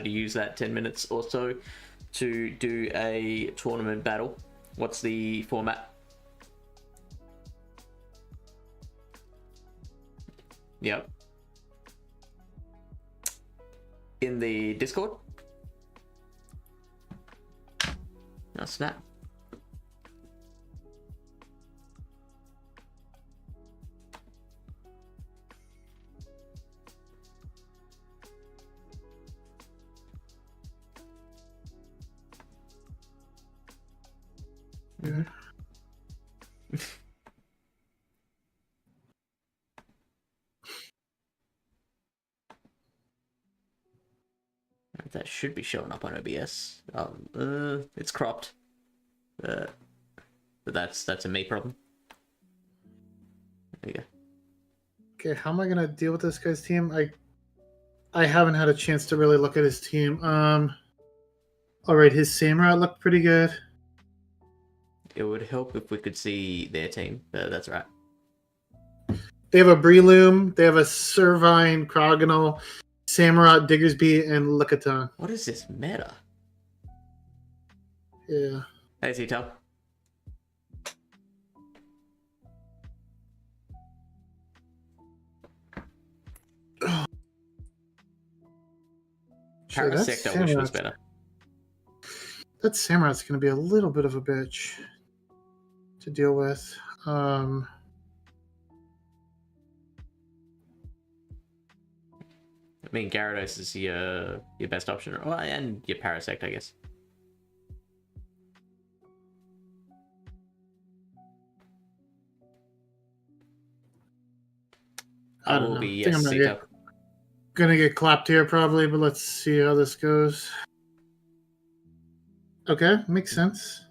to use that 10 minutes or so to do a tournament battle. What's the format? Yep. In the Discord? Oh, snap. Yeah. That should be showing up on OBS. It's cropped. But that's a me problem. There you go. Okay, how am I gonna deal with this guy's team? I haven't had a chance to really look at his team. All right, his Samurai looked pretty good. It would help if we could see their team, but that's right. They have a Breloom, they have a Servine, Crogonal, Samurott, Diggersby, and Lickitung. What is this meta? Yeah. Hey, Z-Tab. Parasect, I wish was better. That Samurot's going to be a little bit of a bitch to deal with. I mean, Gyarados is your best option, well, and your Parasect, I guess. I don't know. I think I'm gonna get clapped here probably, but let's see how this goes. Okay, makes sense.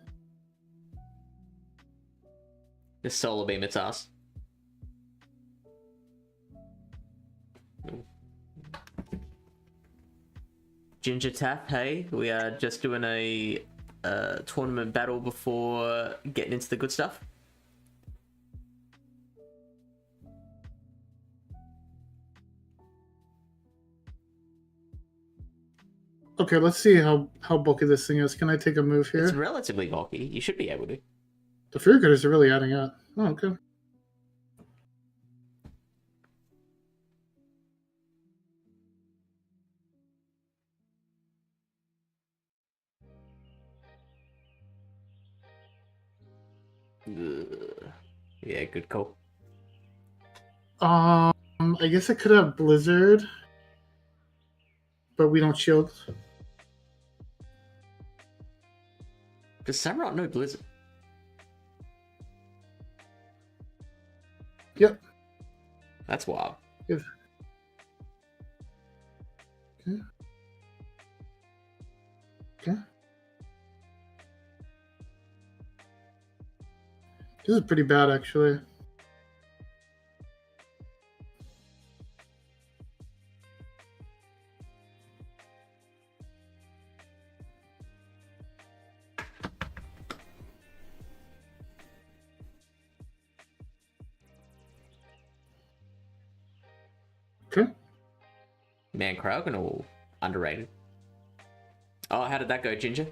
Just Solar Beam its ass. Ginger Tap, hey, we are just doing a tournament battle before getting into the good stuff. Okay, let's see how bulky this thing is. Can I take a move here? It's relatively bulky. You should be able to. The Fear Critters are really adding up. Oh, okay. Yeah, good call. I guess I could have Blizzard, but we don't shield. Does Samurott know Blizzard? Yep. That's wild. Yep. Okay. Okay. This is pretty bad, actually. Okay. Man, Crogonal underrated. Oh, how did that go, Ginger?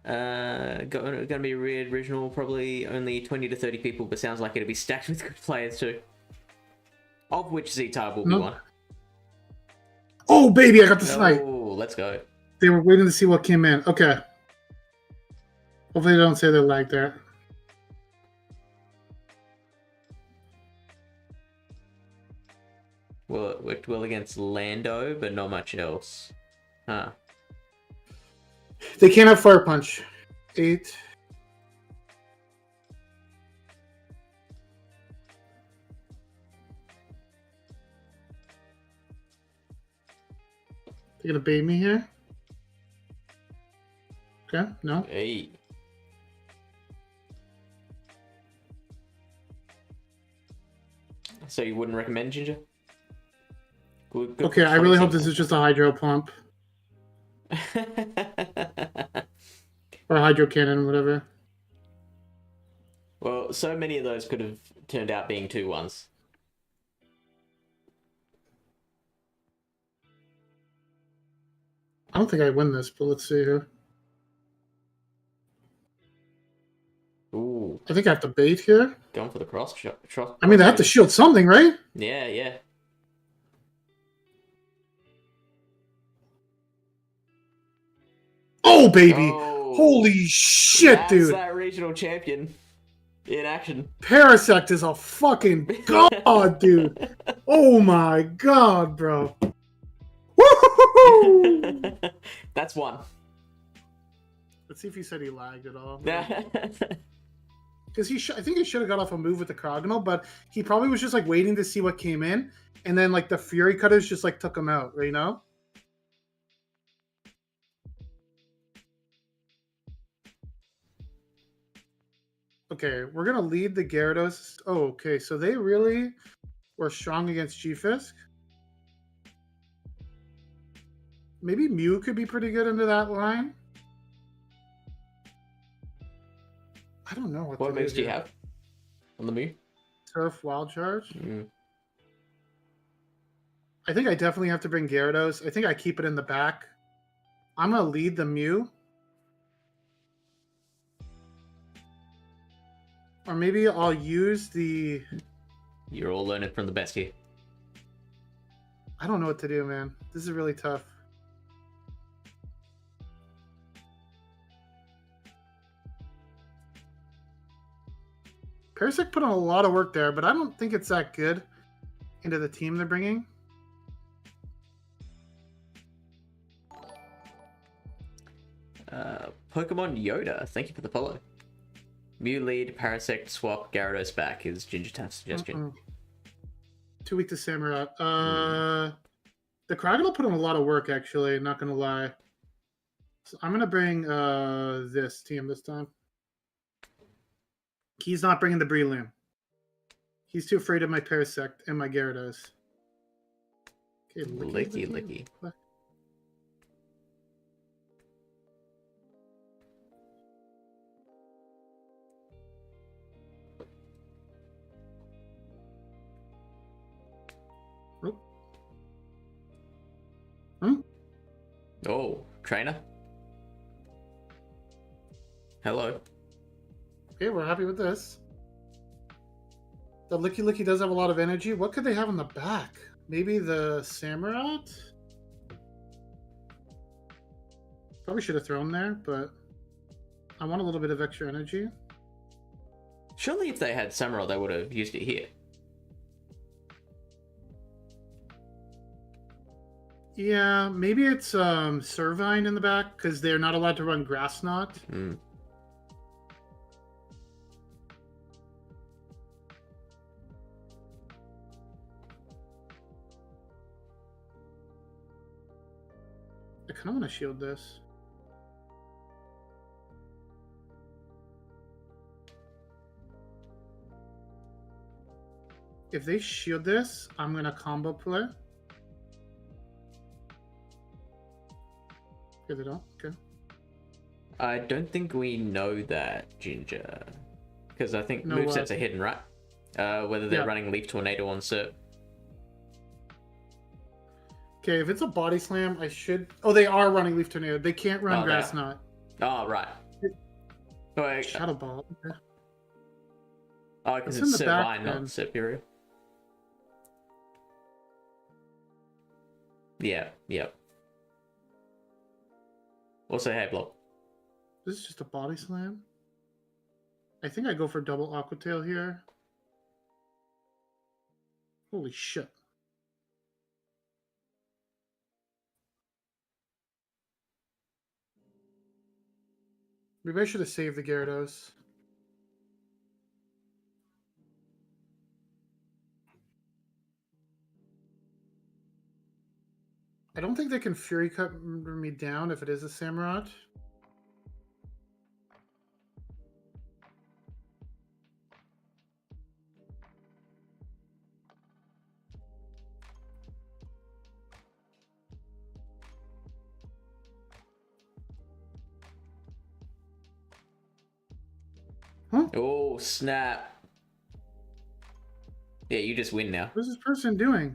Gonna be a weird original, probably only 20 to 30 people, but sounds like it'll be stacked with good players too. Of which Z-Type will be one. Oh, baby, I got the snipe. Oh, let's go. They were waiting to see what came in. Okay. Hopefully they don't say they're lagged there. Well, it worked well against Lando, but not much else. Huh. They can't have Fire Punch. 8. They're gonna bait me here. Okay, no. Hey. So you wouldn't recommend Ginger? Good okay, I really hope this is just a Hydro Pump. Or a Hydro Cannon, whatever. Well, so many of those could have turned out being 2-1s. I don't think I win this, but let's see here. Ooh, I think I have to bait here. going for the cross shot. I mean, I have to shield something, right? Yeah, yeah. Oh, baby. Oh, Holy shit, that's dude. that regional champion in action. Parasect is a fucking god, dude. Oh my god, bro. Woo-hoo-hoo-hoo! That's one. Let's see if he said he lagged at all. Yeah. Because I think he should have got off a move with the Crogonal, but he probably was just like waiting to see what came in, and then like the Fury Cutters just like took him out, you know? Okay, we're gonna lead the Gyarados. Oh, okay, so they really were strong against G-Fisk. Maybe Mew could be pretty good into that line. I don't know What moves do you have on the Mew? Surf, Wild Charge. Mm. I think I definitely have to bring Gyarados. I think I keep it in the back. I'm gonna lead the Mew. Or maybe I'll use the... You're all learning from the best here. I don't know what to do, man. This is really tough. Parasect put in a lot of work there, but I don't think it's that good into the team they're bringing. Pokemon Yoda, thank you for the follow. Mew lead, Parasect, swap, Gyarados back is Ginger Town suggestion. Too weak to Samurott. The Crocodile put in a lot of work, actually, not gonna lie. So I'm gonna bring this team this time. He's not bringing the Breloom. He's too afraid of my Parasect and my Gyarados. Okay, Licky. Oh, trainer. Hello. Okay, we're happy with this. The Licky does have a lot of energy. What could they have on the back? Maybe the Samurott? Probably should have thrown there, but I want a little bit of extra energy. Surely if they had Samurott, they would have used it here. Yeah, maybe it's Servine in the back, because they're not allowed to run Grass Knot. Mm. I kind of want to shield this. If they shield this, I'm going to combo play. Okay, they don't. Okay. I don't think we know that, Ginger. Because I think No, movesets are hidden, right? Whether they're Yeah. running Leaf Tornado on Cert. Okay, if it's a body slam, I should... Oh, they are running Leaf Tornado. They can't run Oh, they Grass are. Knot. Oh, right. Oh, Shadow Ball. Okay. because It's it's in the back, Servine, not then. Superior. Yeah. Also, hey, Blob. This is just a body slam. I think I go for double Aqua Tail here. Holy shit. Maybe I should have saved the Gyarados. I don't think they can Fury Cut me down if it is a Samurott. Huh? Oh, snap. Yeah, you just win now. What is this person doing?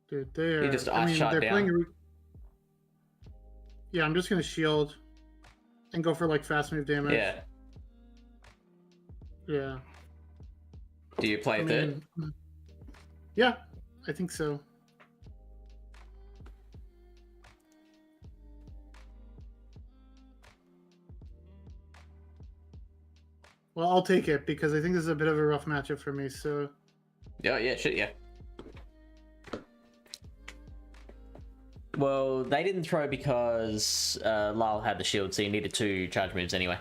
Dude, they're. You just I ice mean, shot they're down. playing. Yeah, I'm just gonna shield and go for like fast move damage. Yeah. Yeah. Do you play I third? mean, yeah, I think so. Well, I'll take it because I think this is a bit of a rough matchup for me. So. Yeah, shit, yeah. Well, they didn't throw because Lyle had the shield, so you needed 2 charge moves anyway.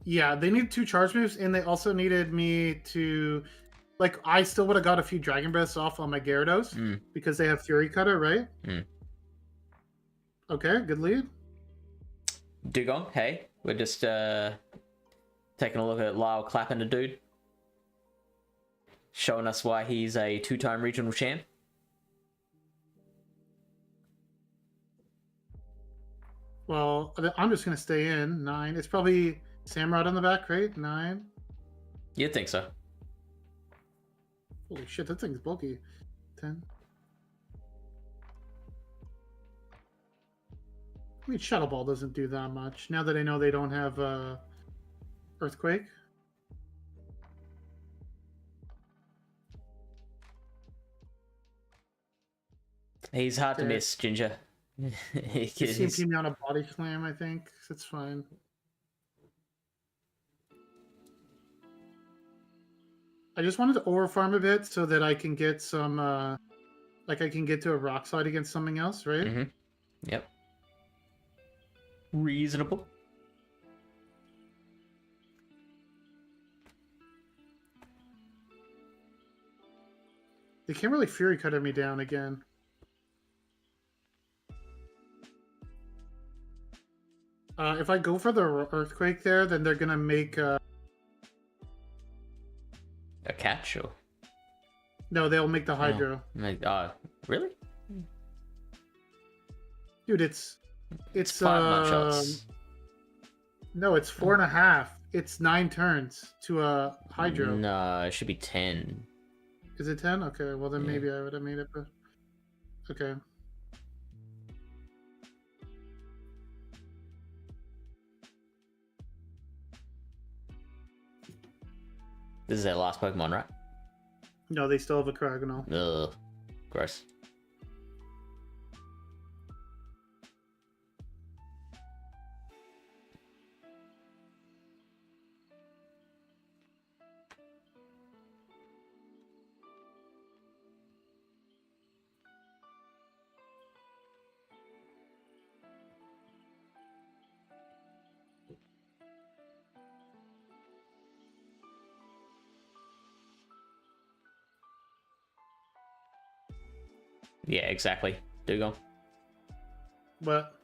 Yeah, they needed 2 charge moves, and they also needed me to, like, I still would have got a few Dragon Breaths off on my Gyarados because they have Fury Cutter, right? Okay, good lead. Dugong, hey, we're just taking a look at Lyle clapping a dude, showing us why he's a 2-time regional champ. Well, I'm just gonna stay in 9. It's probably Samurott on the back, right? 9. You'd think so. Holy shit, that thing's bulky. 10. I mean, Shadow Ball doesn't do that much. Now that I know they don't have Earthquake. He's hard to miss, Ginger. He's CMP me on a Body Slam, I think. That's fine. I just wanted to overfarm a bit so that I can get some, like I can get to a Rock Slide against something else, right? Yep. Reasonable. They can't really Fury Cutter me down again. If I go for the Earthquake there, then they're gonna make a catch, or no, they'll make the Hydro. Really? Dude, it's 5 nut shots. No, it's 4.5. It's 9 turns to a Hydro. No, it should be 10. Is it 10? Okay, well then maybe I would have made it, but okay. This is their last Pokemon, right? No, they still have a Cryogonal. Ugh. Gross. Yeah, exactly. Dugong. What?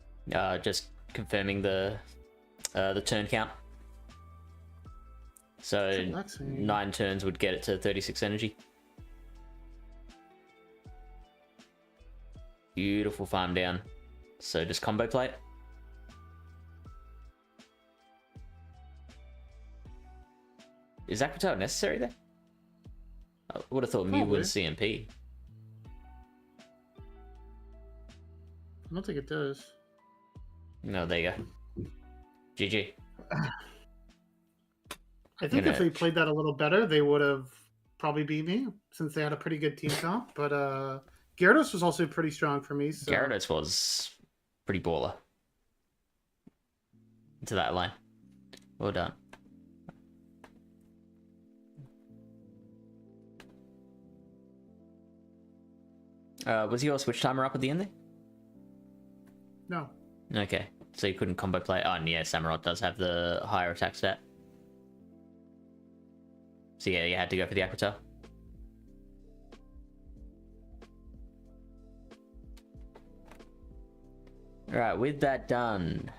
Just confirming the turn count. So 9 turns would get it to 36 energy. Beautiful farm down. So just combo play it. Is Aquatail necessary there? I would have thought Mew would CMP. I don't think it does. No, there you go. GG. I think if they played that a little better, they would have probably beat me since they had a pretty good team comp. But Gyarados was also pretty strong for me. So. Gyarados was pretty baller. Into that line. Well done. Was your switch timer up at the end there? No. Okay, so you couldn't combo play. Oh, and yeah, Samurott does have the higher attack stat. So yeah, you had to go for the Aquatail. Alright, with that done, do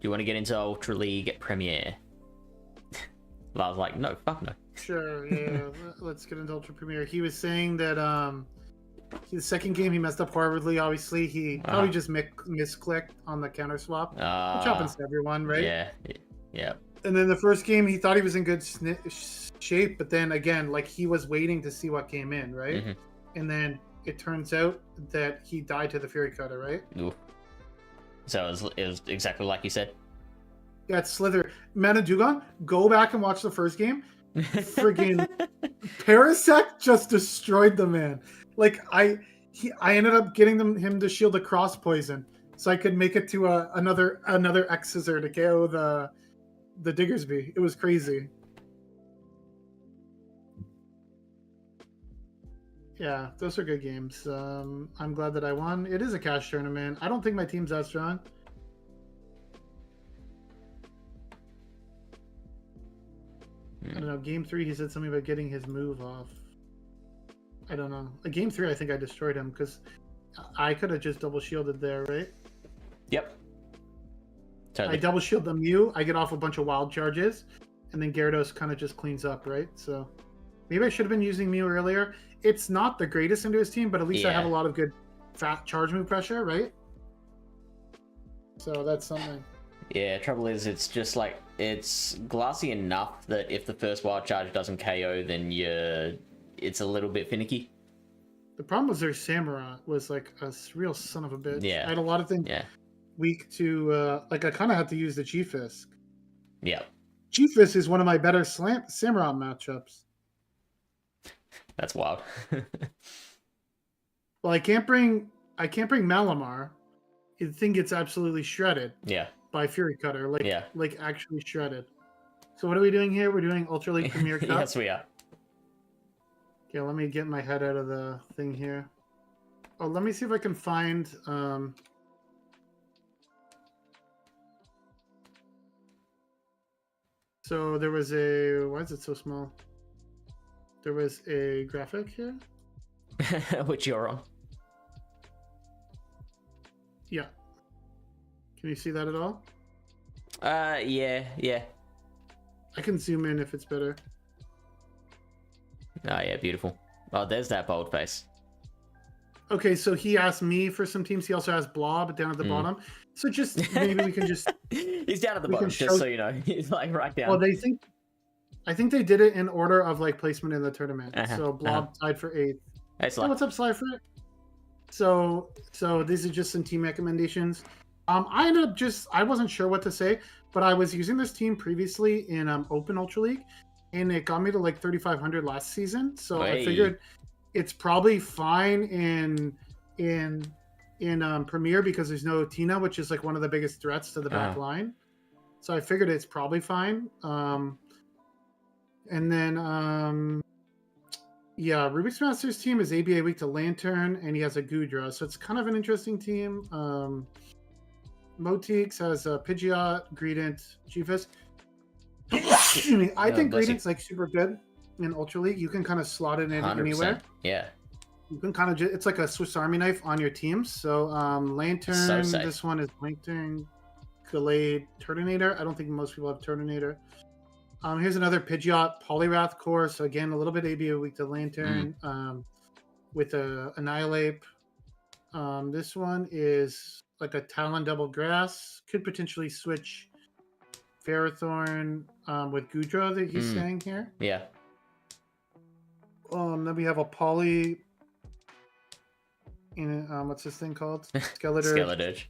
you want to get into Ultra League Premier? I was like, no, fuck no. Sure, yeah. Let's get into Ultra Premier. He was saying that the second game he messed up horribly. Obviously, he probably just misclicked on the counter swap, which happens to everyone, right? Yeah. And then the first game, he thought he was in good shape, but then again, like he was waiting to see what came in, right? And then it turns out that he died to the Fury Cutter, right? Ooh. So it was exactly like you said. Yeah, it's Slither. Manadugon, go back and watch the first game. Friggin' Parasect just destroyed the man. Like I ended up getting him to shield a cross poison, so I could make it to another X scissor to KO the Diggersby. It was crazy. Yeah, those are good games. I'm glad that I won. It is a cash tournament. I don't think my team's that strong. I don't know. Game 3, he said something about getting his move off. I don't know. Game 3, I think I destroyed him because I could have just double shielded there, right? Yep. Totally. I double shield the Mew. I get off a bunch of wild charges, and then Gyarados kind of just cleans up, right? So maybe I should have been using Mew earlier. It's not the greatest into his team, but at least I have a lot of good fat charge move pressure, right? So that's something. Yeah, trouble is it's just like it's glassy enough that if the first wild charge doesn't KO, then it's a little bit finicky. The problem was their Samurott was like a real son of a bitch. Yeah. I had a lot of things weak to like I kind of had to use the G-Fisk. Yeah. G-Fisk is one of my better Samurott matchups. That's wild. Well, I can't bring Malamar. The thing gets absolutely shredded. Yeah. By Fury Cutter, like actually shredded. So what are we doing here? We're doing Ultra League Premier Cup. Yes, we are. Okay, let me get my head out of the thing here. Oh, let me see if I can find. So there was a. Why is it so small? There was a graphic here. Which you're on. Yeah. Can you see that at all? Yeah. I can zoom in if it's better. Oh, yeah, beautiful. Oh, there's that bold face. Okay, so he asked me for some teams. He also has Blob down at the bottom. So just maybe we can just. He's down at the bottom, just so you know. He's like right down. Well, I think they did it in order of like placement in the tournament. So Blob tied for 8th. Hey, oh, what's up, Slifer? So these are just some team recommendations. I ended up I wasn't sure what to say, but I was using this team previously in Open Ultra League, and it got me to like 3,500 last season. So I figured it's probably fine in Premier because there's no Tina, which is like one of the biggest threats to the back line. So I figured it's probably fine. And then Rubik's Master's team is ABA weak to Lantern, and he has a Goodra, so it's kind of an interesting team. Moteeks has a Pidgeot, Greedent, G-Fisk. I think Greedent's like super good in Ultra League. You can kind of slot it in 100%. Anywhere. Yeah. You can kind of it's like a Swiss Army knife on your teams. So Lantern, this one is Lantern, Gallade, Turtonator. I don't think most people have Turtonator. Here's another Pidgeot Poliwrath core. So again, a little bit ABA weak to Lantern with a Annihilate. This one is like a Talon Double Grass. Could potentially switch Ferrothorn with Goodra that he's saying here. Yeah. Then we have a Poly. What's this thing called? Skeledirge.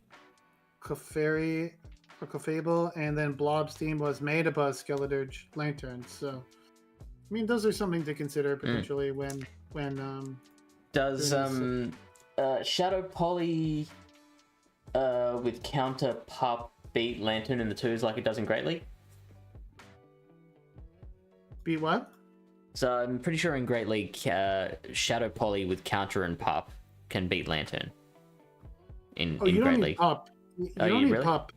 Clefairy. Or Clefable, and then Blob's team was Metabuzz, Skeledirge, Lantern. So, I mean, those are something to consider potentially when does Shadow Poly with counter pup beat Lantern in the 2s like it does in Great League? Beat what? So I'm pretty sure in Great League, Shadow Poly with counter and pup can beat Lantern. In you Great don't League. Need pup. You don't need really? pup.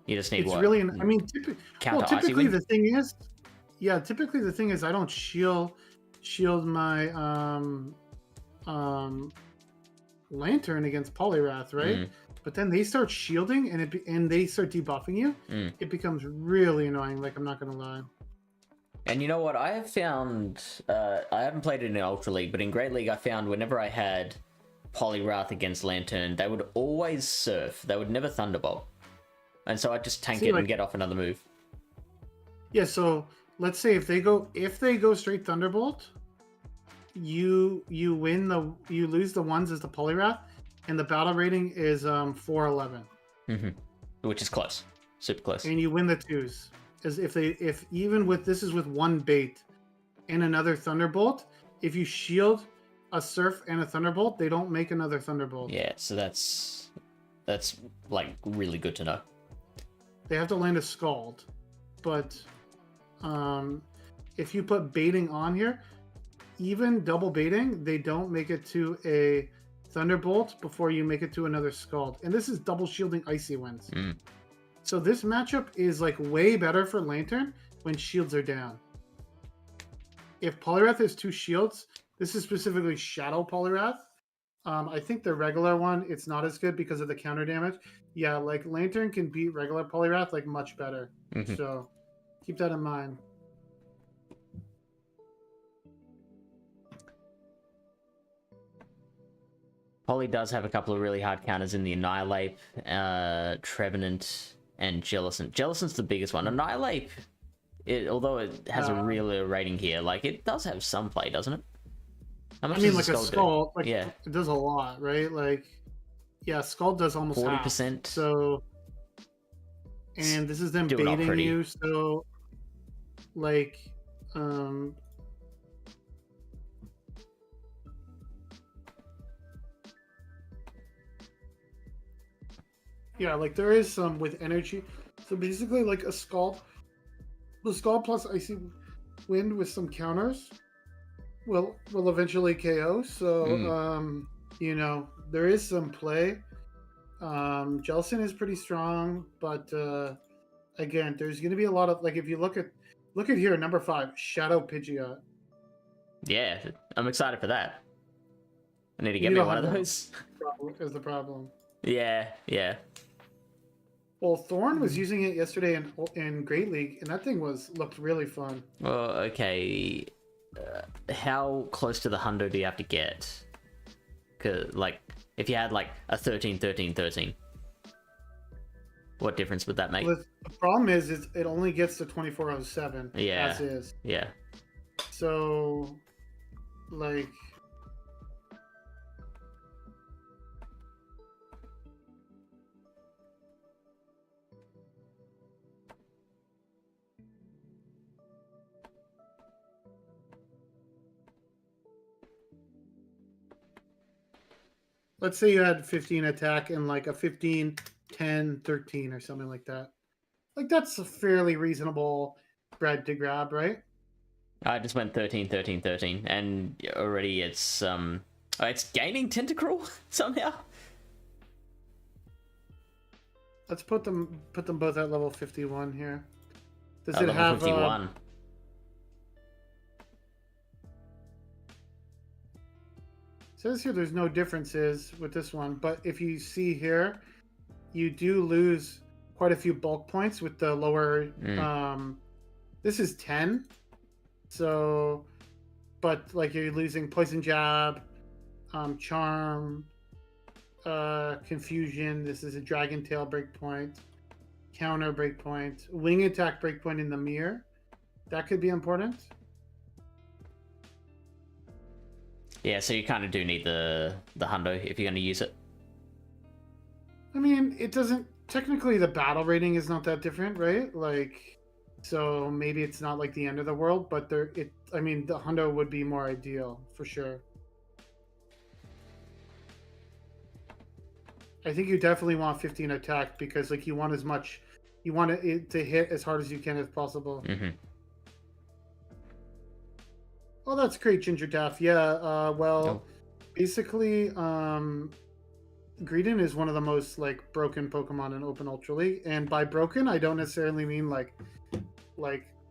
You just need it's what? Really, I mean, typically the thing is, I don't shield my Lantern against Poliwrath, right? But then they start shielding and they start debuffing you. It becomes really annoying. Like, I'm not gonna lie. And you know what? I have found, I haven't played it in Ultra League, but in Great League, I found whenever I had Poliwrath against Lantern, they would always surf. They would never Thunderbolt. And so I just tank it and get off another move. Yeah, so let's say if they go straight Thunderbolt, you lose the ones as the Poliwrath, and the battle rating is 411. Which is close, super close. And you win the twos, as if even with this is with one bait and another Thunderbolt. If you shield a Surf and a Thunderbolt, they don't make another Thunderbolt. Yeah, so that's like really good to know. They have to land a Scald, but if you put baiting on here, even double baiting, they don't make it to a Thunderbolt before you make it to another Scald. And this is double shielding Icy Winds. So this matchup is like way better for Lantern when shields are down. If Poliwrath has 2 shields, this is specifically Shadow Poliwrath. I think the regular one, it's not as good because of the counter damage. Yeah, like Lantern can beat regular Poliwrath like much better. So keep that in mind. Poly does have a couple of really hard counters in the Annihilate, Trevenant, and Jellicent. Jellicent's the biggest one. Annihilate, although it has a real rating here, like it does have some play, doesn't it? How much I mean, does like a Skull, like yeah, it does a lot, right? Like, yeah, Skull does almost 40%. half. So, and this is them baiting you. So, like, yeah, like there is some with energy. So basically, like a Skull, the Skull plus Icy Wind with some counters will eventually KO. So you know, there is some play. Jellicent is pretty strong, but again, there's going to be a lot of, like, if you look at here, number 5, Shadow Pidgeot. Yeah, I'm excited for that. I need to get me one of those. Is the problem? Yeah. Well, Thorn was using it yesterday in Great League, and that thing looked really fun. Well, okay. How close to the hundo do you have to get? Cause, like, if you had like a 13-13-13, what difference would that make? Well, the problem is it only gets to 2407. Yeah. As is. Yeah. So, like. Let's say you had 15 attack and like a 15, 10, 13 or something like that. Like that's a fairly reasonable bread to grab, right? I just went 13-13-13 and already it's gaining Tentacruel somehow. Let's put them both at level 51 here. Does it level have 51? Says here there's no differences with this one, but if you see here, you do lose quite a few bulk points with the lower. This is 10, so, but like you're losing Poison Jab, Charm, Confusion. This is a Dragon Tail breakpoint, Counter breakpoint, Wing Attack breakpoint in the mirror. That could be important. Yeah, so you kind of do need the hundo if you're going to use it. I mean, it doesn't. Technically, the battle rating is not that different, right? Like, so maybe it's not like the end of the world, but I mean, the hundo would be more ideal for sure. I think you definitely want 15 attack because, like, you want it to hit as hard as you can as possible. Oh, that's great, Ginger Daff. Yeah, basically, Greedent is one of the most, like, broken Pokemon in Open Ultra League. And by broken, I don't necessarily mean, like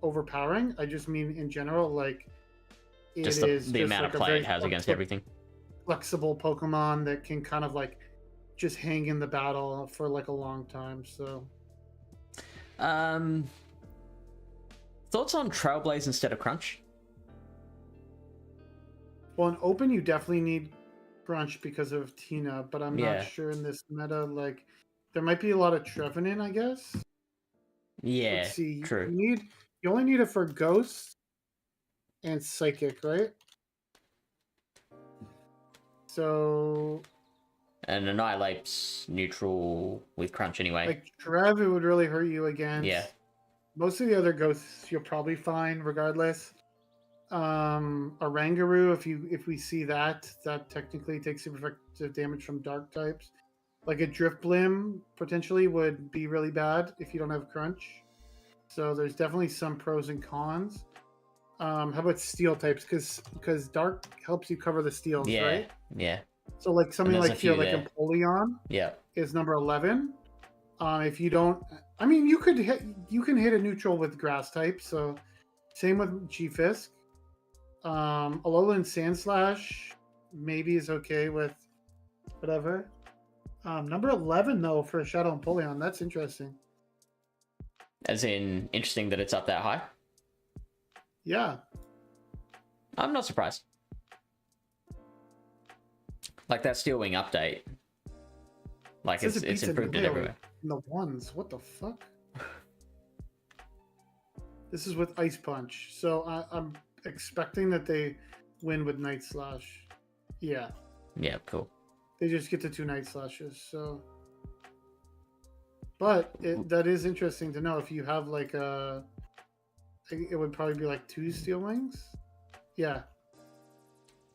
overpowering. I just mean, in general, like, just the amount of play it has against everything. Flexible Pokemon that can kind of, like, just hang in the battle for, like, a long time, so... Thoughts on Trailblaze instead of Crunch? Well, in Open, you definitely need Crunch because of Tina, but I'm not sure in this meta. Like, there might be a lot of Trevenant, I guess. Yeah, let's see. True. You only need it for Ghost and Psychic, right? So And Annihilate's neutral with Crunch anyway. like Trev, it would really hurt you against. Yeah. Most of the other ghosts you'll probably find regardless. Orangaroo, if we see that technically takes super effective damage from dark types. Like a Driftblim potentially would be really bad if you don't have Crunch. So there's definitely some pros and cons. How about steel types? Because dark helps you cover the steals, Yeah. right? Yeah. So like something there's like a few here, like there. Empoleon Yeah. is number 11. If you don't, I mean, you can hit a neutral with grass type. So same with G-Fisk. Alolan Sandslash maybe is okay with whatever. Number 11 though for Shadow Empoleon, that's interesting. As in, interesting that it's up that high. Yeah. I'm not surprised. Like that Steel Wing update. Like it's improved it everywhere. In the ones, what the fuck? This is with Ice Punch, so I'm expecting that they win with Night Slash. Yeah. Yeah, cool. They just get the 2 Night Slashes, so. But that is interesting to know if you have like a. It would probably be like 2 Steel Wings. Yeah.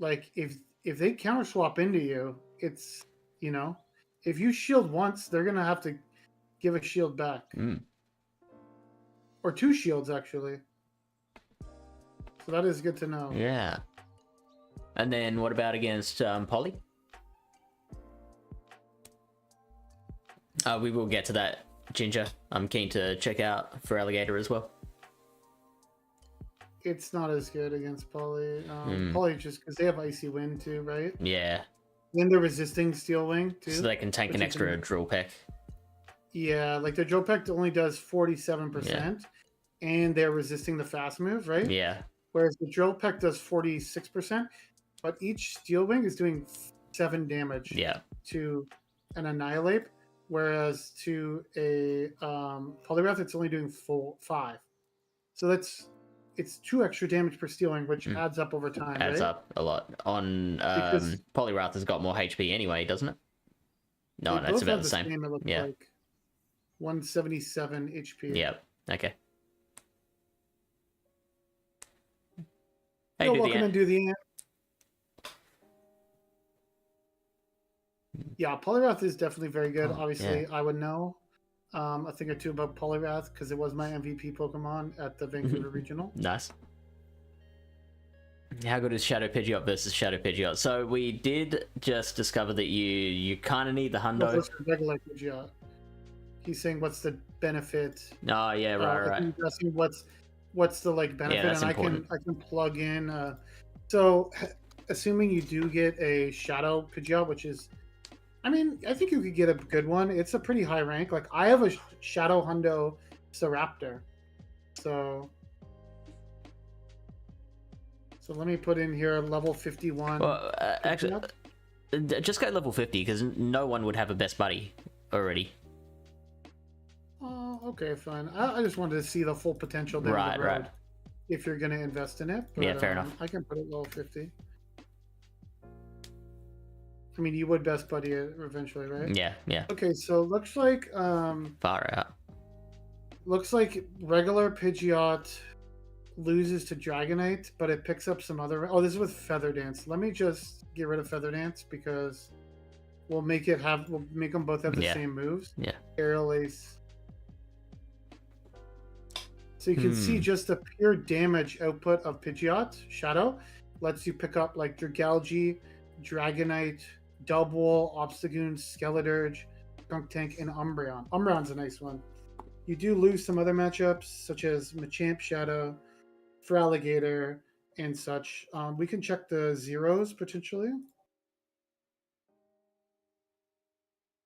Like if they counter swap into you, it's, you know, if you shield once, they're gonna have to give a shield back. Or 2 shields actually. So that is good to know. Yeah. And then what about against Polly? We will get to that, Ginger. I'm keen to check out for Alligator as well. It's not as good against Polly. Polly just because they have Icy Wind too, right? Yeah. And they're resisting Steel Wing too. So they can tank an extra drill peck. Yeah, like their drill peck only does 47%, and they're resisting the fast move, right? Yeah. Whereas the drill peck does 46%, but each Steel Wing is doing 7 damage. Yeah. To an Annihilate, whereas to a Poliwrath, it's only doing 5. So it's 2 extra damage per Steel Wing, which adds up over time. Adds right? up a lot. On Poliwrath has got more HP anyway, doesn't it? No, it's about the same. It looks like 177 HP. Yeah. Okay. Hey, You're welcome to do the. Yeah, Poliwrath is definitely very good. Obviously, I would know a thing or two about Poliwrath because it was my MVP Pokemon at the Vancouver Regional. Nice. How good is Shadow Pidgeot versus Shadow Pidgeot? So we did just discover that you kind of need the Hundo. What's the regular Pidgeot? He's saying what's the benefit? Oh yeah, right. He's asking what's the like benefit, that's and important. I can plug in. So, assuming you do get a Shadow Pidgeot, which is, I mean, I think you could get a good one. It's a pretty high rank. Like I have a Shadow Hundo Staraptor, so let me put in here level 51. Well, actually, just go level 50 because no one would have a best buddy already. Oh, okay, fine. I just wanted to see the full potential down the road. Right. If you're going to invest in it. But, yeah, fair enough. I can put it level 50. I mean, you would best buddy it eventually, right? Yeah. Okay, so looks like far out. Looks like regular Pidgeot loses to Dragonite, but it picks up some other. Oh, this is with Feather Dance. Let me just get rid of Feather Dance because we'll make them both have the same moves. Yeah. Aerial Ace. So you can see just the pure damage output of Pidgeot Shadow lets you pick up like Dragalge, Dragonite, Double, Obstagoon, Skeledirge, Skuntank, and Umbreon. Umbreon's a nice one. You do lose some other matchups such as Machamp Shadow, for Alligator, and such. We can check the zeros potentially.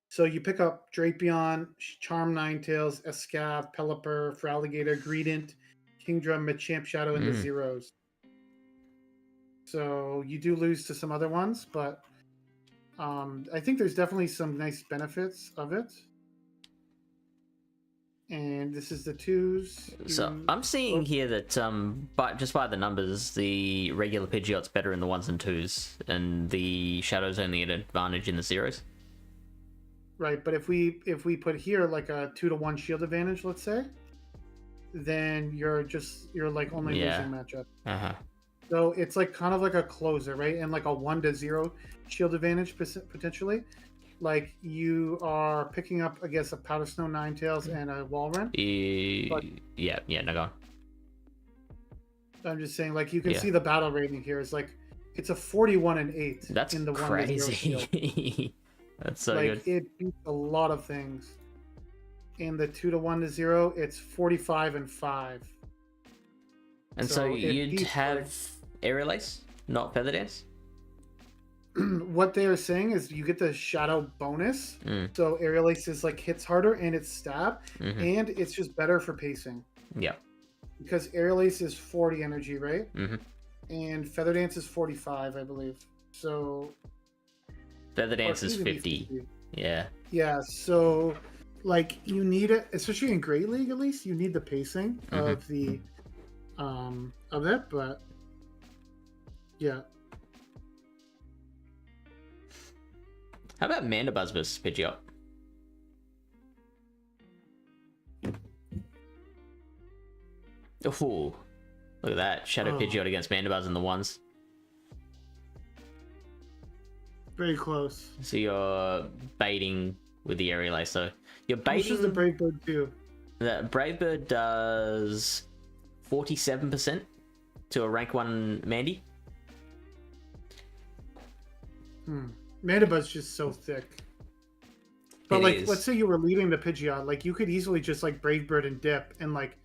So you pick up Drapion, Charm Ninetales, Escav, Pelipper, for Alligator, Greedent, Kingdra, Machamp Shadow in the zeros. So you do lose to some other ones, but I think there's definitely some nice benefits of it. And this is the 2s. So I'm seeing here that but just by the numbers, the regular Pidgeot's better in the 1s and 2s, and the Shadow's only an advantage in the 0s. Right, but if we put here like a 2-to-1 shield advantage, let's say, then you're like only losing matchup. So it's like kind of like a closer, right? And like a 1-to-0 shield advantage potentially. Like you are picking up, I guess, a Powder Snow, Ninetales, and a Walrein. Yeah, no, go on. I'm just saying, like you can see the battle rating here is like it's a 41 and 8. That's in the crazy. That's so like, good. It beats a lot of things. In the 2-to-1-to-0, it's 45 and 5. And so you'd have Aerial Ace, not Feather Dance? What they are saying is you get the Shadow bonus. So Aerial Ace is like hits harder and it's stab, and it's just better for pacing. Yeah. Because Aerial Ace is 40 energy, right? And Feather Dance is 45, I believe. So Feather Dance is 50. Yeah. Yeah, so like you need it, especially in Great League at least, you need the pacing of the of that, but yeah. How about Mandibuzz versus Pidgeot? Oh, look at that. Shadow Pidgeot against Mandibuzz in the 1s. Very close. So you're baiting with the Aerial Ace, so you're baiting. Which is the Brave Bird too? The Brave Bird does 47% to a rank 1 Mandy. Mandibuzz's just so thick. But let's say you were leading the Pidgeot, like you could easily just like Brave Bird and dip, and like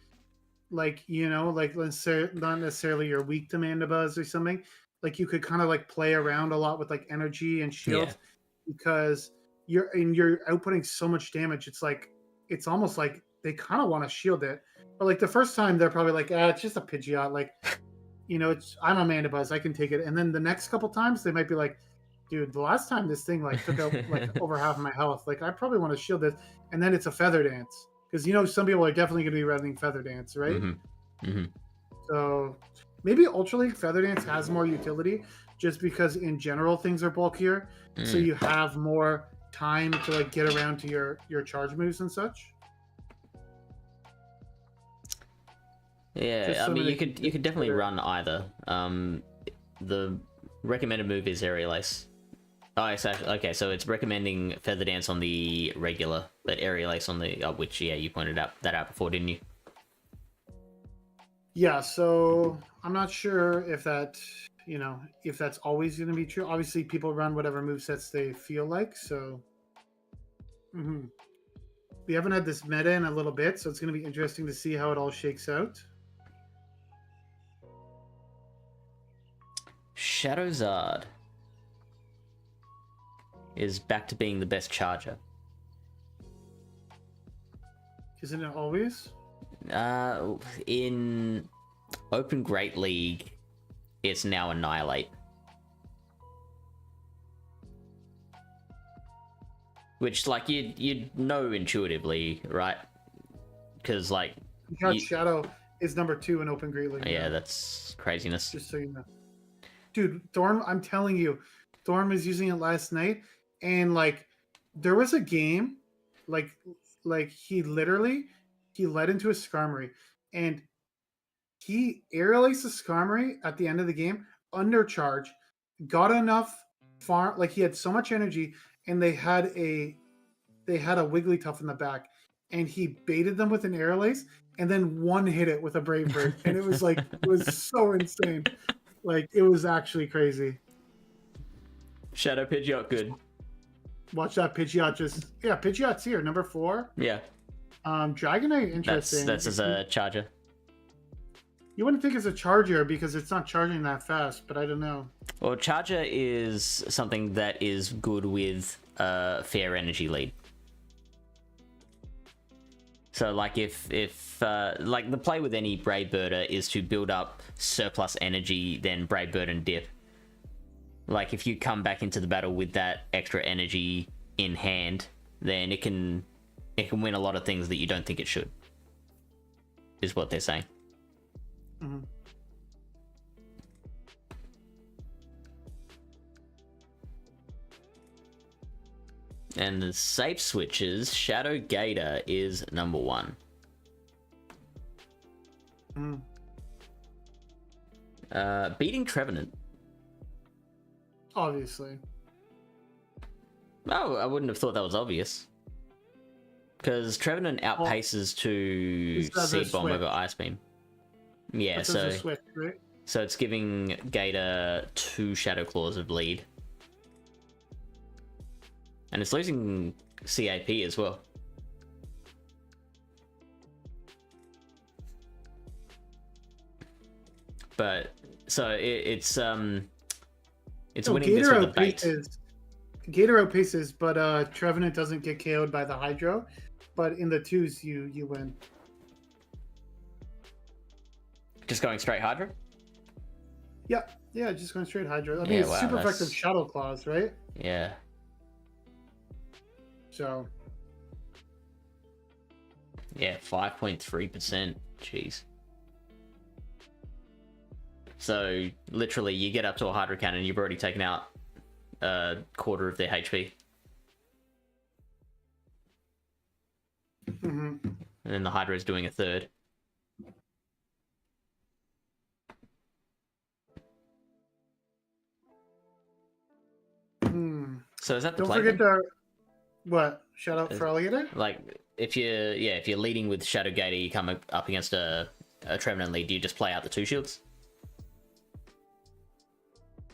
let's say not necessarily you're weak to Mandibuzz or something. Like you could kind of like play around a lot with like energy and shields because you're outputting so much damage. It's almost like they kind of want to shield it, but like the first time they're probably like, it's just a Pidgeot. Like, I'm a Mandibuzz, I can take it. And then the next couple times they might be like, dude, the last time this thing like took out like over half of my health, like I probably want to shield this. And then it's a Feather Dance because some people are definitely going to be running Feather Dance, right? So maybe Ultra League Feather Dance has more utility just because in general things are bulkier, so you have more time to like get around to your charge moves and such. Yeah, Just I so mean that you could definitely run either. The recommended move is Aerial Ace. Oh, it's actually, okay, so it's recommending Feather Dance on the regular, but Aerial Ace on the which you pointed that out before, didn't you? Yeah, so I'm not sure if that, if that's always going to be true. Obviously, people run whatever movesets they feel like, so... We haven't had this meta in a little bit, so it's going to be interesting to see how it all shakes out. Shadowzard is back to being the best charger. Isn't it always? In Open Great League, it's now Annihilate. Which, like, you'd know intuitively, right? Because, like... Shadow is number 2 in Open Great League. Yeah, that's craziness. Just so you know. Dude, Thorn, I'm telling you, Thorn was using it last night, and, like, there was a game, like he led into a Skarmory, and he aerial aced the Skarmory at the end of the game, undercharge, got enough farm, like he had so much energy, and they had a Wigglytuff in the back, and he baited them with an aerial ace, and then one hit it with a Brave Bird, and it was like it was so insane, like it was actually crazy. Shadow Pidgeot, good. Watch that Pidgeot Pidgeot's here, number 4. Yeah. Dragonite, interesting. That's as a charger. You wouldn't think it's a charger because it's not charging that fast, but I don't know. Well, charger is something that is good with fair energy lead. So, like, if like the play with any Brave Birder is to build up surplus energy, then Brave Bird and dip. Like, if you come back into the battle with that extra energy in hand, then it can win a lot of things that you don't think it should. is what they're saying. Mhm. And the safe switches, Shadow Gator is number 1. Beating Trevenant. Obviously. Oh, I wouldn't have thought that was obvious. Because Trevenant outpaces to Seed Bomb over Ice Beam. Yeah, so switch, right? So it's giving Gator 2 Shadow Claws of lead. And it's losing CAP as well. But so it's winning Gator this with a bait. Gator outpaces, but Trevenant doesn't get KO'd by the Hydro. But in the 2s, you win. Just going straight Hydro? Yeah, just going straight Hydro. I mean, it's super effective Shadow Claws, right? Yeah. So. Yeah, 5.3%. Jeez. So, literally, you get up to a Hydro Cannon, you've already taken out a quarter of their HP. Mm-hmm. And then the Hydra is doing a third. So is that the play? Don't forget the what? Shout out for Alligator? Like if you're leading with Shadow Gator, you come up against a Trevenant lead, do you just play out the 2 shields?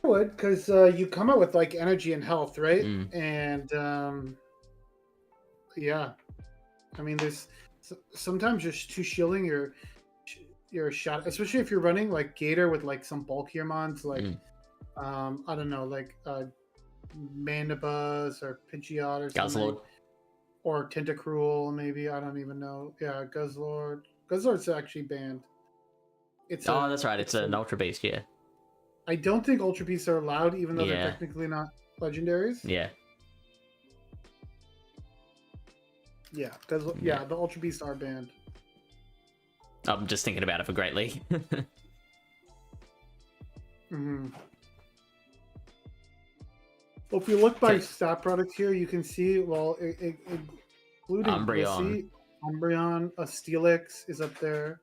I would, because you come out with like energy and health, right? And yeah. I mean, there's sometimes just 2 shielding your shot, especially if you're running like Gator with like some bulkier mons, like I don't know, like Mandibuzz or Pidgeot or something. Guzzlord. Or Tentacruel, maybe. I don't even know. Yeah, Guzzlord. Guzzlord's actually banned. That's right. It's an Ultra Beast, yeah. I don't think Ultra Beasts are allowed, even though they're technically not legendaries. Yeah. Yeah, the Ultra Beasts are banned. I'm just thinking about it for Great League. Mm-hmm. Well, if you look by stat products here, you can see, well, including Umbreon. Umbreon, Steelix is up there.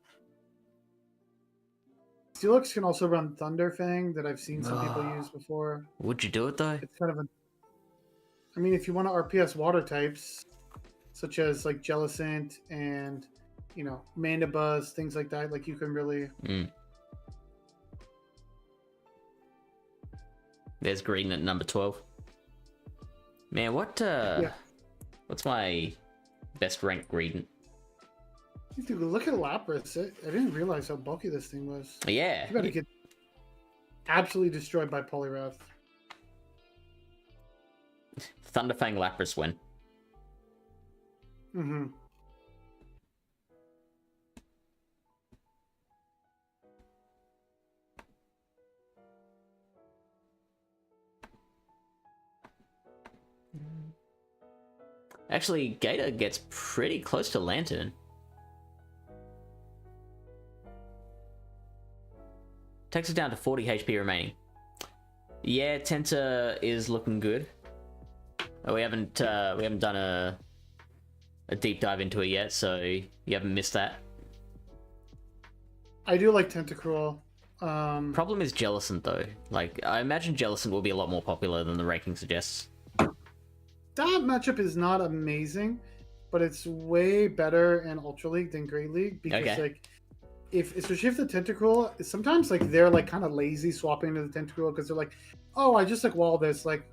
Steelix can also run Thunderfang, that I've seen some people use before. Would you do it, though? It's kind of I mean, if you want to RPS water types, such as like Jellicent and, you know, Mandibuzz, things like that, like you can really... There's Green at number 12. Man, what's my best ranked Greedent? Dude, look at Lapras. I didn't realize how bulky this thing was. Yeah. You gotta get absolutely destroyed by Poliwrath. Thunderfang Lapras win. Mm-hmm. Actually, Gator gets pretty close to Lantern. Takes us down to 40 HP remaining. Yeah, Tenta is looking good. We haven't done a deep dive into it yet, so you haven't missed that. I do like Tentacruel. Problem is Jellicent though. Like, I imagine Jellicent will be a lot more popular than the ranking suggests. That matchup is not amazing, but it's way better in Ultra League than Great League because like, especially if the Tentacruel, sometimes like they're like kind of lazy swapping to the Tentacruel because they're like, oh, I just like wall this, like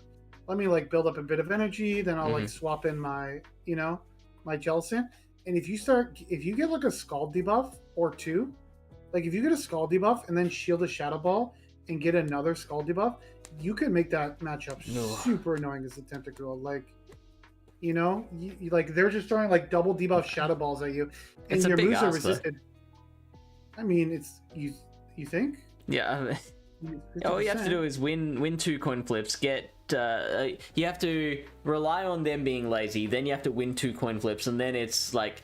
let me like build up a bit of energy, then I'll like swap in my, you know, my Jellicent. And if you get like a Scald debuff or 2, like if you get a Scald debuff and then shield a Shadow Ball and get another Scald debuff, you can make that matchup super annoying as a Tentacruel. Like, you know, you like they're just throwing like double debuff Shadow Balls at you, and your moves are resisted. I mean, it's you think? Yeah. All you have to do is win 2 coin flips. Get you have to rely on them being lazy. Then you have to win 2 coin flips, and then it's like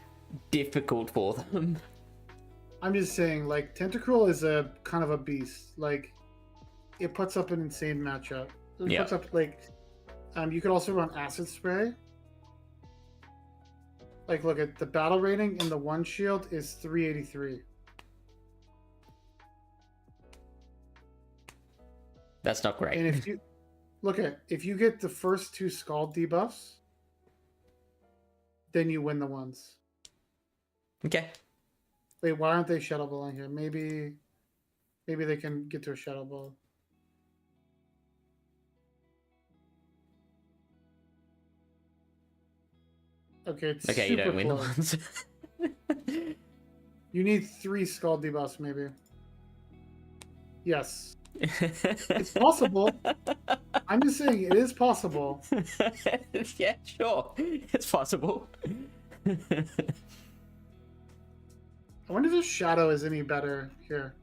difficult for them. I'm just saying, like, Tentacruel is a kind of a beast. Like, it puts up an insane matchup. It puts up, like, you could also run Acid Spray. Like, look at the battle rating in the one shield is 383. That's not great. And if you look at, if you get the first 2 Scald debuffs, then you win the ones. Okay. Wait, why aren't they Shadow Balling here? Maybe they can get to a Shadow Ball. Okay, it's okay. You don't win the ones. You need 3 Scald debuffs, maybe. Yes. It's possible. I'm just saying it is possible. Yeah, sure. It's possible. I wonder if the Shadow is any better here.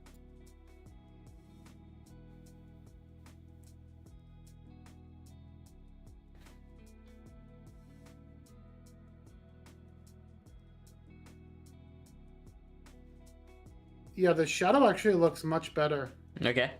Yeah, the Shadow actually looks much better. Okay.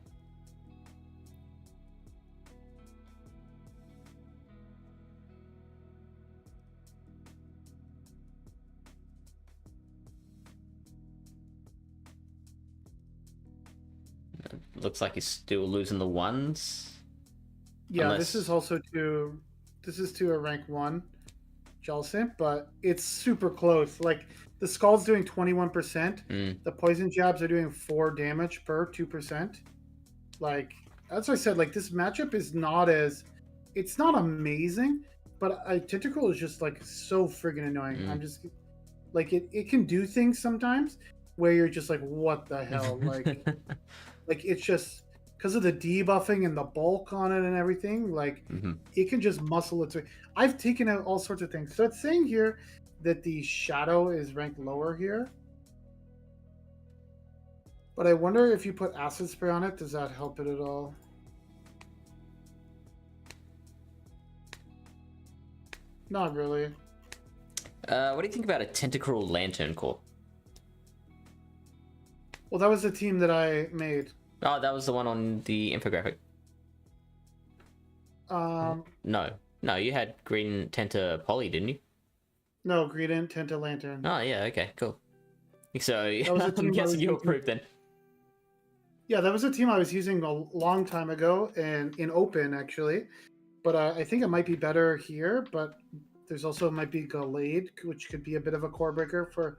Looks like he's still losing the ones. Yeah, unless... this is also to a rank 1 Jellicent, but it's super close. Like, the Scald's doing 21%. The poison jabs are doing 4 damage per 2%. Like, as I said, like, this matchup is not as... It's not amazing, but Tentacruel is just, like, so friggin' annoying. I'm just... Like, it can do things sometimes where you're just like, what the hell? Like... Like, it's just because of the debuffing and the bulk on it and everything, like, it can just muscle its way. I've taken out all sorts of things. So it's saying here that the Shadow is ranked lower here. But I wonder if you put Acid Spray on it, does that help it at all? Not really. What do you think about a Tentacruel Lantern Core? Well, that was the team that I made. Oh, that was the one on the infographic. No, you had Green Tenta Poly, didn't you? No, Green Tenta Lantern. Oh, yeah, okay, cool. So, I'm guessing you approved then. Yeah, that was a team I was using a long time ago, and in Open, actually. But I think it might be better here, but there's also might be Gallade, which could be a bit of a core breaker for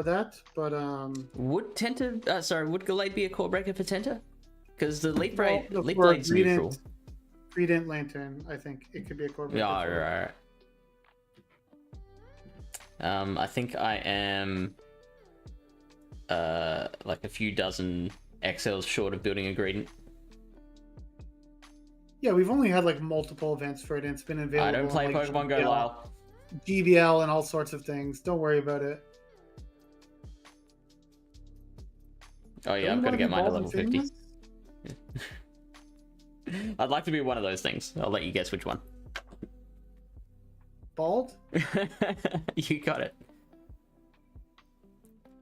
that, but would Gallade be a core breaker for Tenta? Because the Leaf Blade's neutral. Gradient Lantern, I think it could be a core breaker. Yeah, right. I think I am like a few dozen XLs short of building a Gradient. Yeah, we've only had like multiple events for it, and it's been available. I don't play like Pokemon Go, Lyle. GBL and all sorts of things. Don't worry about it. Oh yeah, I've got to get mine to level 50. I'd like to be one of those things. I'll let you guess which one. Bald? You got it.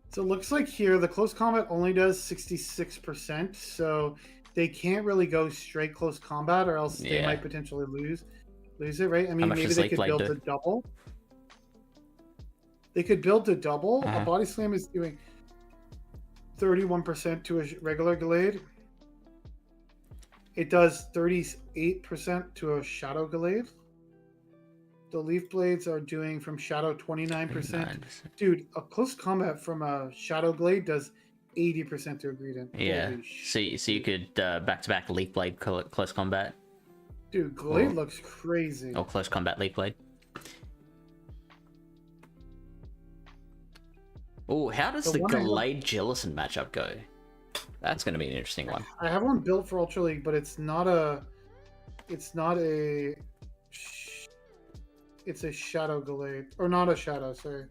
So it looks like here the close combat only does 66%, so they can't really go straight close combat, or else they might potentially lose it, right? I mean, maybe they could build a double. They could build a double. A Body Slam is doing 31% to a regular Gallade. It does 38% to a Shadow Gallade. The Leaf Blades are doing from Shadow 29%. Dude, a close combat from a Shadow Glade does 80% to a Greedent. Yeah. So you could back-to-back Leaf Blade close combat. Dude, Glade looks crazy. Or close combat Leaf Blade. Oh, how does the Gallade Jellicent matchup go? That's going to be an interesting one. I have one built for Ultra League, but it's a Shadow Gallade, or not a Shadow, sorry.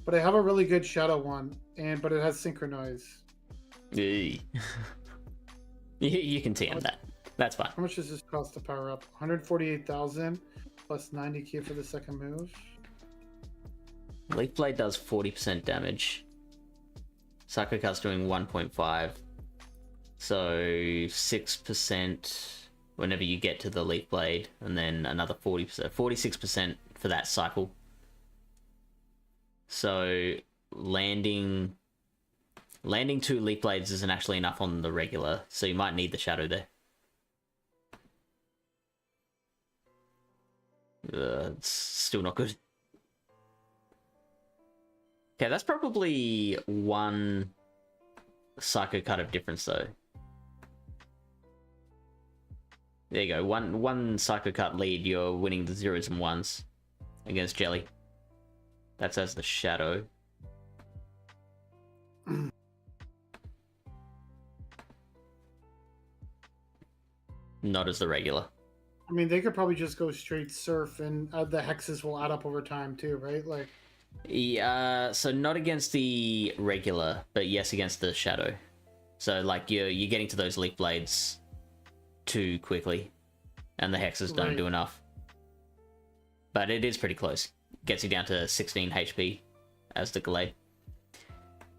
But I have a really good Shadow one, but it has Synchronize. You can TM that. That's fine. How much does this cost to power up? 148,000 plus 90k for the second move. Leaf Blade does 40% damage. Psycho Cut's doing 1.5. So 6% whenever you get to the Leaf Blade, and then another 40%, 46% for that cycle. So landing 2 Leaf Blades isn't actually enough on the regular, so you might need the Shadow there. It's still not good. Okay, that's probably 1 Psycho Cut of difference though. There you go, one Psycho Cut lead, you're winning the 0s and 1s against Jelly. That's as the Shadow. Not as the regular. I mean, they could probably just go straight Surf, and the hexes will add up over time too, right? Like, yeah, so not against the regular, but yes against the Shadow. So like you're getting to those Leaf Blades too quickly, and the hexes don't do enough. But it is pretty close. Gets you down to 16 HP as the Glade.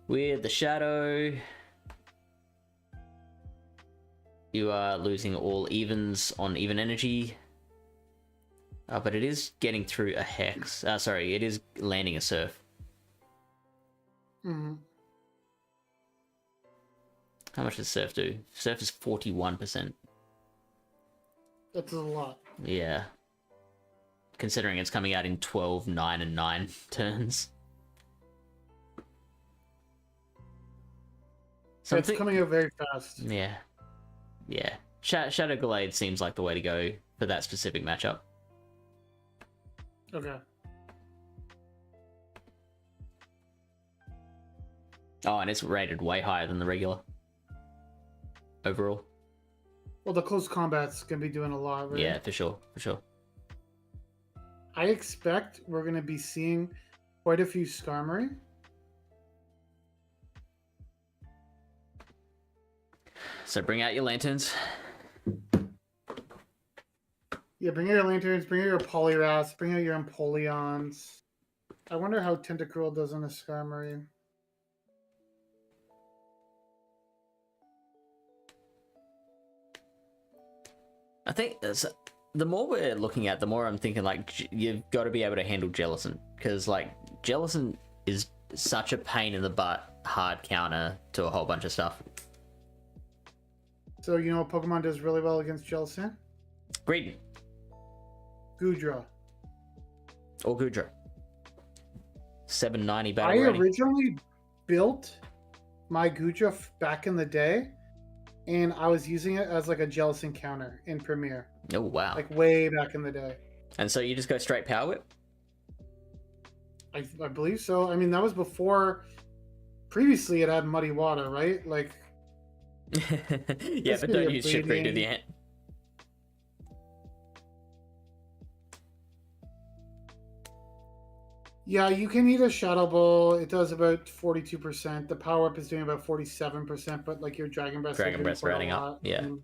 With the Shadow, you are losing all evens on even energy. But it is getting through a hex. Sorry, it is landing a Surf. mm-hmm. How much does Surf do? Surf is 41%. That's a lot. Yeah. Considering it's coming out in 12, 9, and 9 turns. It's coming out very fast. Yeah. Yeah. Shadow Glade seems like the way to go for that specific matchup. Okay. Oh, and it's rated way higher than the regular. Overall. Well, the close combat's gonna be doing a lot, right? Yeah, for sure. For sure. I expect we're gonna be seeing quite a few Skarmory. So bring out your lanterns. Yeah, bring out your lanterns, bring out your Poliwraths, bring out your Empoleons. I wonder how Tentacruel does on a Skarmory. I think the more we're looking at, the more I'm thinking like you've got to be able to handle Jellicent, because like Jellicent is such a pain in the butt hard counter to a whole bunch of stuff. So you know what Pokemon does really well against Jellicent? Greedent. Goodra. Or Goodra. 790 battle I rating. originally built my Goodra back in the day, and I was using it as like a Jellicent counter in Premier. Oh, wow. Like way back in the day. And so you just go straight Power Whip? I believe so. I mean, that was before. Previously, it had Muddy Water, right? Like. Yeah, but don't use Shiftry to the end. Yeah, you can eat a Shadow Ball. It does about 42%. The Power Up is doing about 47%, but like your Dragon Breath. Dragon Breath's adding up. Yeah. And,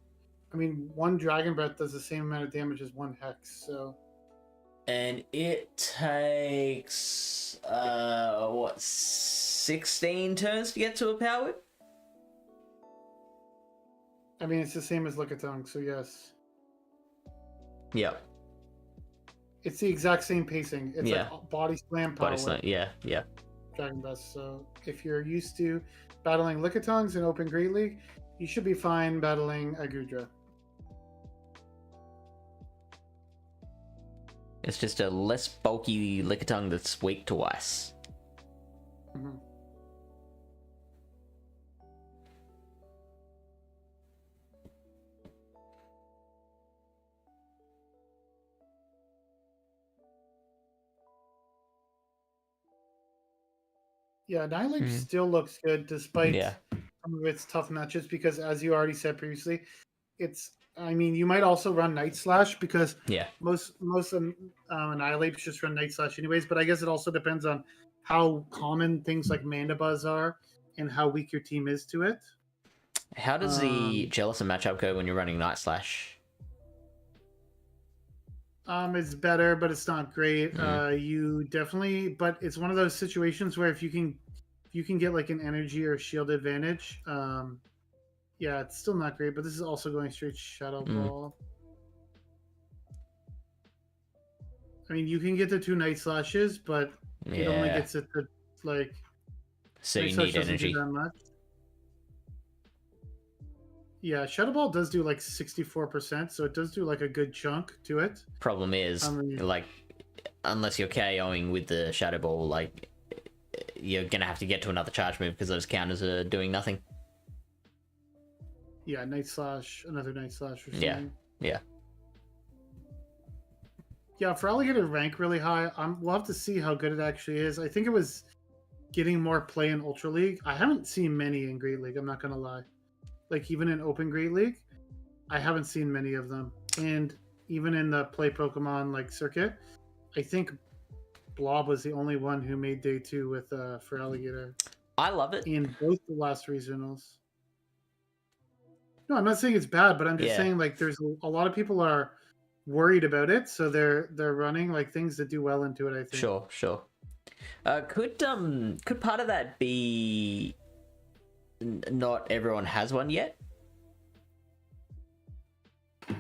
I mean, one Dragon Breath does the same amount of damage as one Hex, so. And it takes, what, 16 turns to get to a Power Whip? I mean, it's the same as Lickitung, so yes. Yep. It's the exact same pacing. It's like Body Slam, Power Body Slam, Whip, yeah. Dragon Breath. So if you're used to battling Lickitungs in Open Great League, you should be fine battling a Goodra. It's just a less bulky Lickitung that's weak to ice. Mm-hmm. Yeah, Nihilate still looks good despite some of its tough matches, because as you already said previously, I mean, you might also run Night Slash, because most Annihilates just run Night Slash anyways, but I guess it also depends on how common things like Mandibuzz are and how weak your team is to it. How does the Jellicent matchup go when you're running Night Slash? It's better, but it's not great. You definitely, but it's one of those situations where if you you can get like an energy or shield advantage. Yeah, it's still not great, but this is also going straight Shadow Ball. I mean, you can get the 2 Night Slashes, but it only gets it to like. So you need energy. That much. Yeah, Shadow Ball does do like 64%, so it does do like a good chunk to it. Problem is, like, unless you're KOing with the Shadow Ball, like, you're gonna have to get to another charge move because those counters are doing nothing. Yeah, Night Slash, another Night Slash or something. Yeah. Yeah, for Alligator rank really high, we'll have to see how good it actually is. I think it was getting more play in Ultra League. I haven't seen many in Great League, I'm not gonna lie. Like, even in Open Great League, I haven't seen many of them. And even in the Play Pokemon, like, circuit, I think Blob was the only one who made day 2 with for Alligator. I love it. In both the last regionals. No, I'm not saying it's bad, but I'm just saying, like, there's a lot of people are worried about it, so they're running, like, things that do well into it, I think. Sure. Could part of that be not everyone has one yet?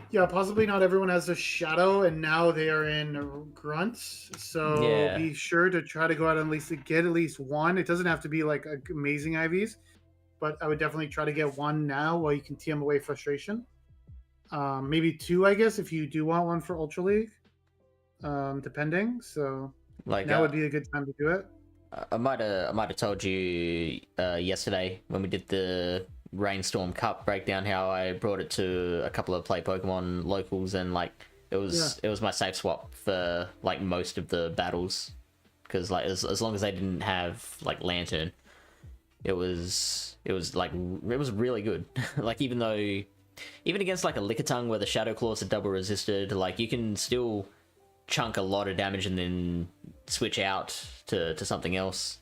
Yeah, possibly not everyone has a Shadow, and now they are in Grunts. So be sure to try to go out and get at least one. It doesn't have to be like amazing IVs, but I would definitely try to get one now while you can TM away frustration. Maybe 2, I guess, if you do want one for Ultra League, depending. So like now would be a good time to do it. I might have told you yesterday when we did the Rainstorm Cup breakdown how I brought it to a couple of Play Pokemon locals, and like it was my safe swap for like most of the battles, because like as long as they didn't have like Lantern, it was really good. Like even against like a Lickitung where the Shadow Claws are double resisted, like you can still chunk a lot of damage and then switch out to something else.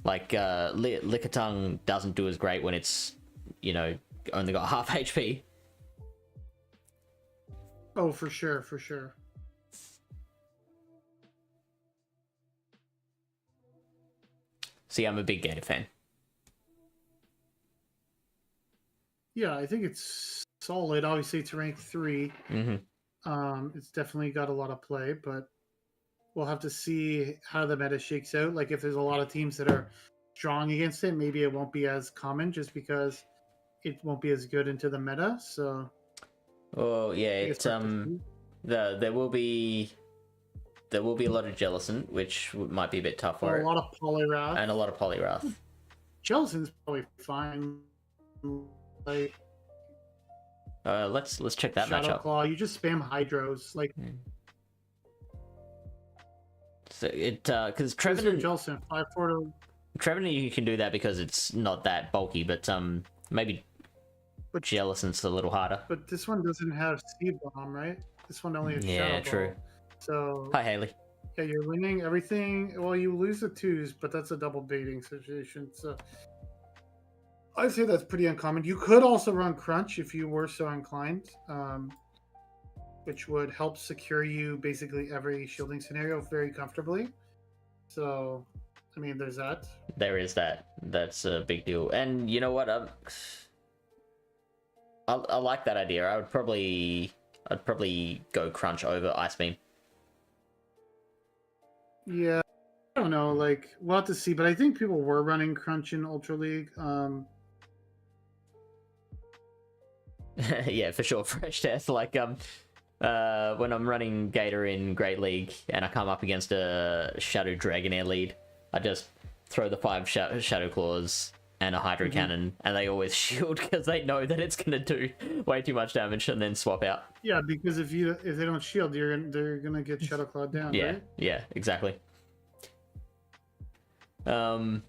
Like Lickitung doesn't do as great when it's, you know, only got half HP. Oh, for sure. See, I'm a big Gator fan. Yeah, I think it's solid. Obviously, it's ranked 3. It's definitely got a lot of play, but we'll have to see how the meta shakes out. Like, if there's a lot of teams that are strong against it, maybe it won't be as common just because it won't be as good into the meta. So, oh yeah, it's there will be a lot of Jellicent, which might be a bit tough for it. A lot of Poliwrath. And a lot of Poliwrath. Jellicent's probably fine. Like, let's check that Shadow matchup. Claw, you just spam Hydros, like. So it because Trevenant Jellicent 5-4 Trevenant you can do that because it's not that bulky, but maybe Jellicent's a little harder. But this one doesn't have Seed Bomb, right? This one only has Shadow Ball. True. So hi Haley. Yeah, you're winning everything. Well, you lose the 2s, but that's a double baiting situation. So I'd say that's pretty uncommon. You could also run Crunch if you were so inclined, which would help secure you basically every shielding scenario very comfortably. So, I mean, there's that. There is that. That's a big deal. And you know what? I like that idea. I'd probably go Crunch over Ice Beam. Yeah, I don't know. Like, we'll have to see. But I think people were running Crunch in Ultra League. Yeah, for sure. Fresh test. Like when I'm running Gator in Great League and I come up against a Shadow Dragonair lead, I just throw the 5 Shadow Claws and a Hydro Cannon, and they always shield because they know that it's gonna do way too much damage, and then swap out. Yeah, because if they don't shield, they're gonna get Shadow Clawed down. Yeah, right? Yeah, exactly. So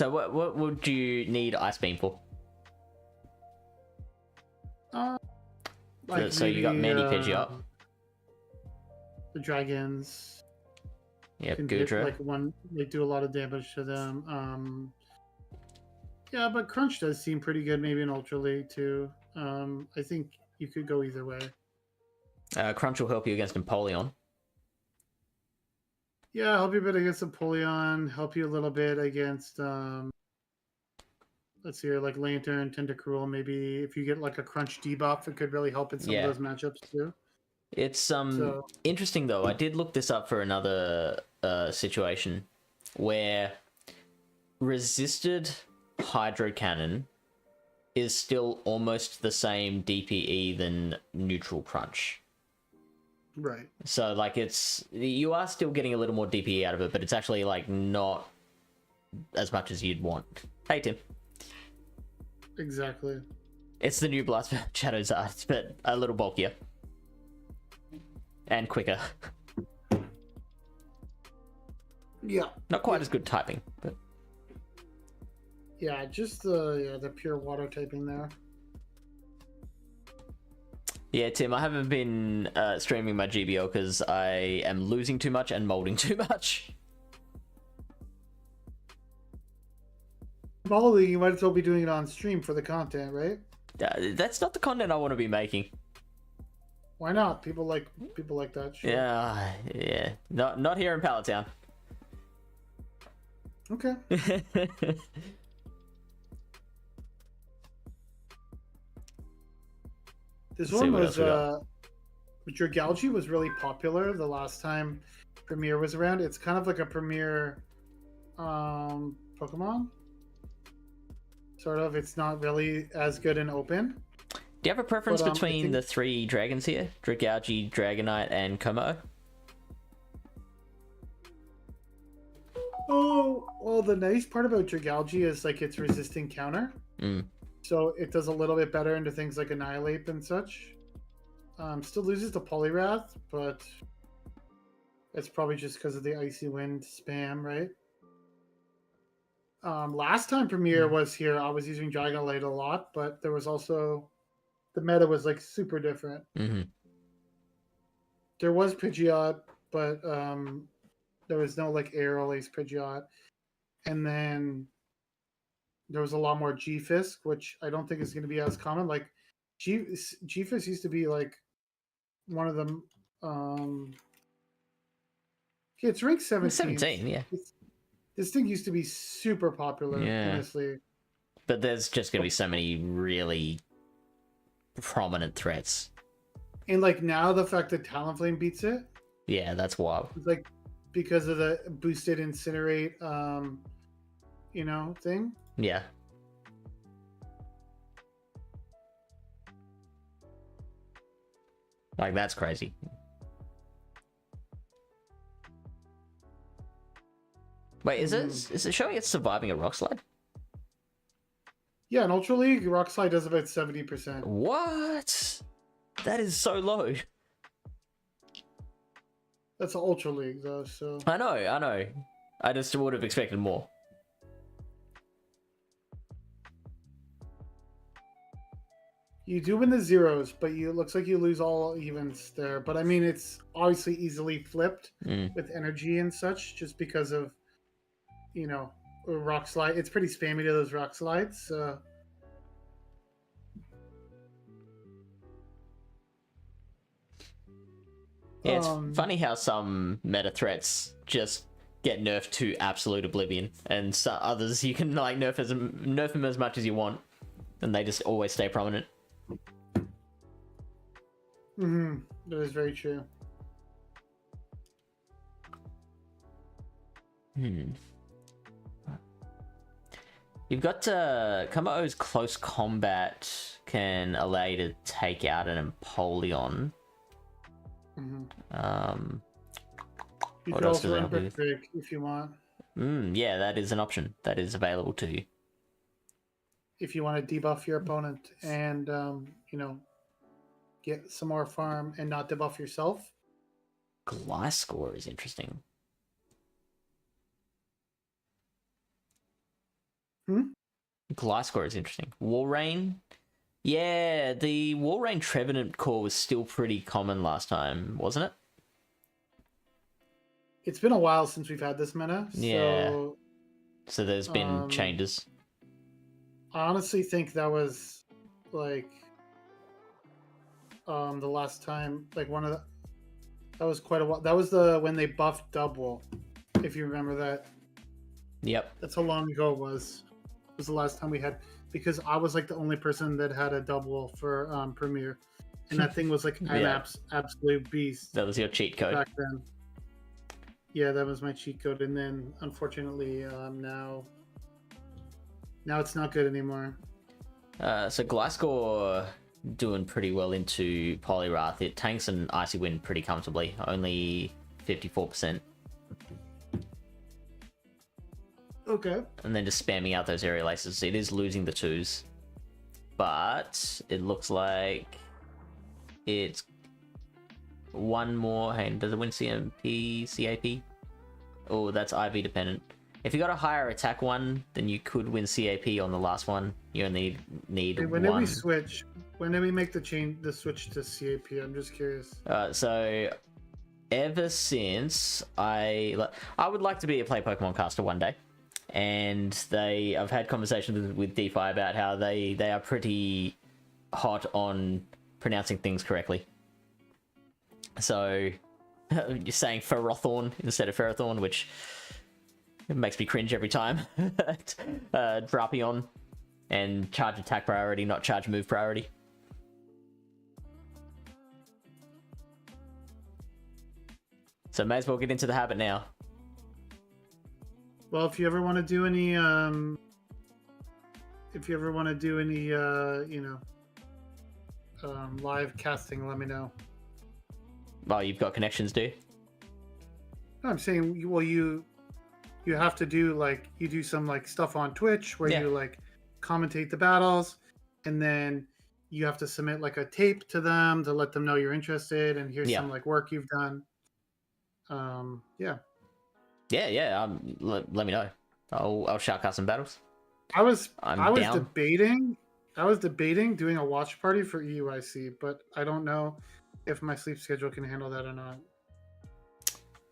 what would you need Ice Beam for? Like so you got Mandy Pidgey up. The dragons. Yep, Goodra. Do a lot of damage to them. Yeah, but Crunch does seem pretty good, maybe in Ultra League too. I think you could go either way. Crunch will help you against Empoleon. Yeah, help you a bit against Apollyon, help you a little bit against let's see here, like Lantern, Tentacruel. Maybe if you get like a crunch debuff, it could really help in some of those matchups too. It's interesting though. I did look this up for another situation where resisted Hydro Cannon is still almost the same DPE than neutral crunch. Right. So like you are still getting a little more DPE out of it, but it's actually like not as much as you'd want. Hey Tim. Exactly. It's the new Blast Shadows art, but a little bulkier and quicker. Yeah. Not quite as good typing, but yeah, just the pure water typing there. Yeah, Tim, I haven't been streaming my GBL because I am losing too much and molding too much. Probably you might as well be doing it on stream for the content, right? That's not the content I want to be making. Why not? People like that shit. Yeah. Not here in Pallet Town. Okay. This one was Dragalge was really popular the last time Premier was around. It's kind of like a Premier Pokemon. Sort of. It's not really as good in open. Do you have a preference between the three dragons here? Dragalge, Dragonite, and Como? Oh, well, the nice part about Dragalge is like it's resisting counter. So it does a little bit better into things like Annihilate and such. Still loses to Poliwrath, but it's probably just because of the Icy Wind spam, right? Last time Premier was here, I was using Dragonite a lot, but there was also the meta was like super different. There was Pidgeot, but there was no like Aerial Ace Pidgeot, and then there was a lot more G-Fisk, which I don't think is going to be as common. Like G-Fisk used to be like one of them. It's ranked 17. 17, yeah. This thing used to be super popular, honestly. But there's just going to be so many really prominent threats. And like now the fact that Talonflame beats it. Yeah, that's wild. It's like because of the boosted Incinerate, thing. Yeah. Like, that's crazy. Wait, is it showing it's surviving a Rock Slide? Yeah, in Ultra League, Rock Slide does about 70%. What? That is so low. That's an Ultra League, though, so... I know. I just would have expected more. You do win the zeros, but it looks like you lose all evens there. But I mean, it's obviously easily flipped with energy and such, just because of, Rock Slide. It's pretty spammy to those Rock Slides. Yeah, it's funny how some meta threats just get nerfed to absolute oblivion, and some others you can like nerf them as much as you want, and they just always stay prominent. That is very true. You've got Kumo-O's close combat can allow you to take out an Empoleon. You can also run Brick Break if you want. Yeah, that is an option that is available to you. If you want to debuff your opponent and, get some more farm and not debuff yourself. Gliscor is interesting. Gliscor is interesting. Walrein? Yeah, the Walrein Trevenant core was still pretty common last time, wasn't it? It's been a while since we've had this meta. Yeah. So there's been changes. I honestly think that was like the last time, like one of the That was quite a while. That was the when they buffed double, if you remember that. Yep. That's how long ago it was. It was the last time we had, because I was like the only person that had a double for Premiere, and that thing was like an absolute beast. That was your cheat code back then. Yeah, that was my cheat code, and then unfortunately now it's not good anymore. So Gliscor doing pretty well into Poliwrath. It tanks an Icy Wind pretty comfortably, only 54%. Okay. And then just spamming out those aerial aces. It is losing the 2s, but it looks like it's one more. Hey, does it win CMP, CAP? Oh, that's IV dependent. If you got a higher attack one, then you could win CAP on the last one. You only need when one. Did we switch? When did we make the switch to CAP? I'm just curious. So ever since I would like to be a play Pokemon caster one day, and I've had conversations with DeFi about how they are pretty hot on pronouncing things correctly. So you're saying Ferrothorn instead of Ferrothorn, which it makes me cringe every time. Drapion and charge attack priority, not charge move priority. So may as well get into the habit now. Well, if you ever want to do any, live casting, let me know. Oh, you've got connections, do you? No, I'm saying, well, you have to do you do some stuff on Twitch where you commentate the battles, and then you have to submit a tape to them to let them know you're interested, and here's some work you've done. Yeah. Let me know. I'll shoutcast some battles. I was down. debating doing a watch party for EUIC, but I don't know if my sleep schedule can handle that or not.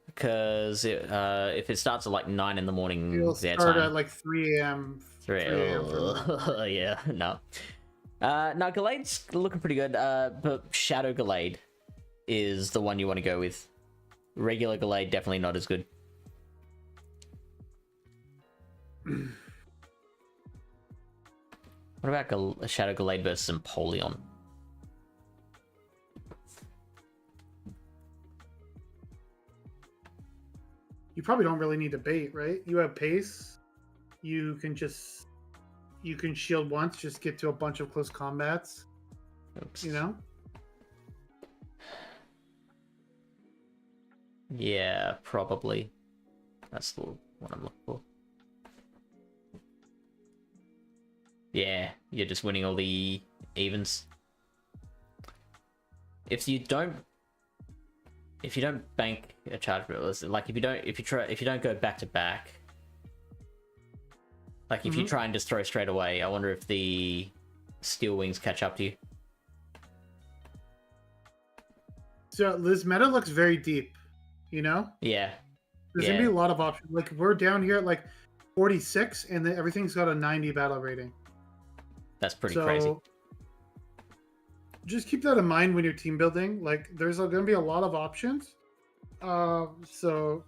Because if it starts at 9 in the morning, it'll start at 3 a.m. 3 a.m. Yeah, no. No, Gallade's looking pretty good. But Shadow Gallade is the one you want to go with. Regular Gallade definitely not as good. What about a Shadow Gallade versus Empoleon? You probably don't really need to bait, right? You have pace. You can shield once, just get to a bunch of close combats. Oops. You know? Yeah, probably. That's the one I'm looking for. Yeah, you're just winning all the evens. If you don't bank a charge, if you don't go back to back, if you try and just throw straight away, I wonder if the Steel Wings catch up to you. So this meta looks very deep, you know? Yeah. There's gonna be a lot of options. We're down here at 46, and then everything's got a 90 battle rating. That's pretty crazy. Just keep that in mind when you're team building. There's going to be a lot of options. So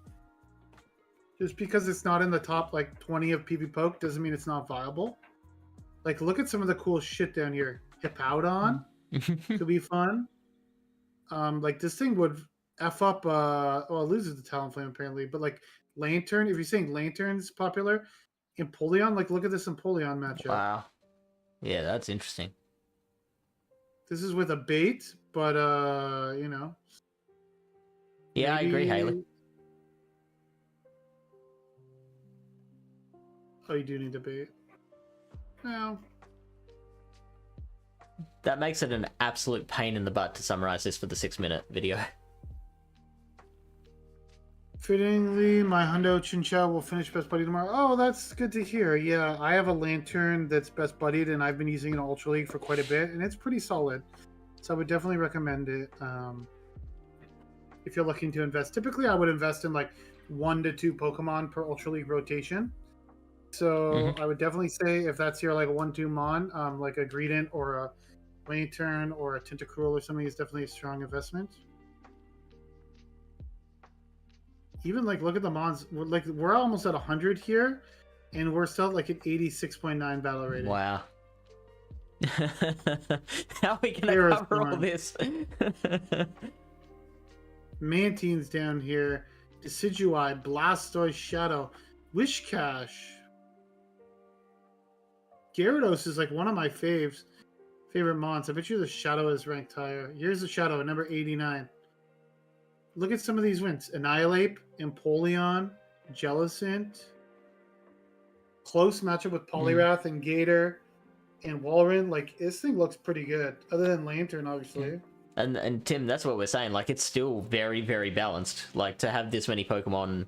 just because it's not in the top 20 of PvPoke doesn't mean it's not viable. Look at some of the cool shit down here. Hippowdon could be fun. This thing would F up. It loses the Talonflame apparently, but Lantern. If you're saying Lantern's popular, Empoleon. Look at this Empoleon matchup. Wow. Yeah, that's interesting. This is with a bait, but you know. Yeah, maybe... I agree, Haley. Oh, you do need a bait. No. That makes it an absolute pain in the butt to summarize this for the 6-minute video. Fittingly, my Hundo Chinchou will finish Best Buddy tomorrow. Oh, that's good to hear. Yeah, I have a Lantern that's Best Buddied, and I've been using it in Ultra League for quite a bit, and it's pretty solid. So I would definitely recommend it if you're looking to invest. Typically, I would invest in 1 to 2 Pokemon per Ultra League rotation. So I would definitely say if that's your 1-2 Mon, a Greedent or a Lantern or a Tentacruel or something is definitely a strong investment. even like look at the mons. We're almost at 100 here, and we're still like at 86.9 battle rating. Wow. How are we gonna cover all this? Mantine's down here. Decidui, Blastoise, Shadow, Wishcash. Gyarados is like one of my favorite mons. I bet you the Shadow is ranked higher. Here's the Shadow, number 89. Look at some of these wins. Annihilate, Empoleon, Jellicent. Close matchup with Poliwrath and Gator and Walrein. Like, this thing looks pretty good. Other than Lantern, obviously. And Tim, that's what we're saying. Like, it's still very, very balanced. Like, to have this many Pokemon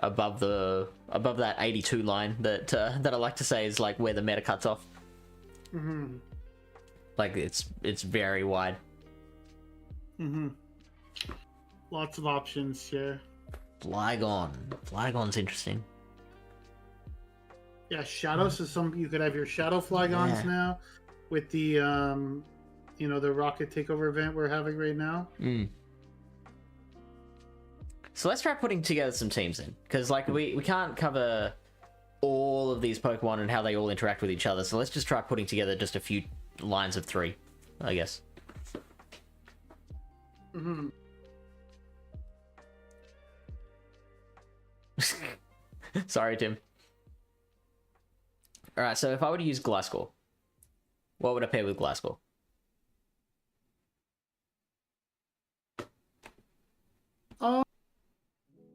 above that 82 line that I like to say is like where the meta cuts off. Mm-hmm. Like, it's very wide. Mm-hmm. Lots of options here. Flygon's interesting. Yeah, Shadows is you could have your Shadow Flygons now with the the Rocket Takeover event we're having right now. So let's try putting together some teams then, because like we can't cover all of these Pokemon and how they all interact with each other. So let's just try putting together just a few lines of 3, I guess. Mm-hmm. Sorry, Tim. All right, so if I were to use Gliscor, what would I pair with Gliscor?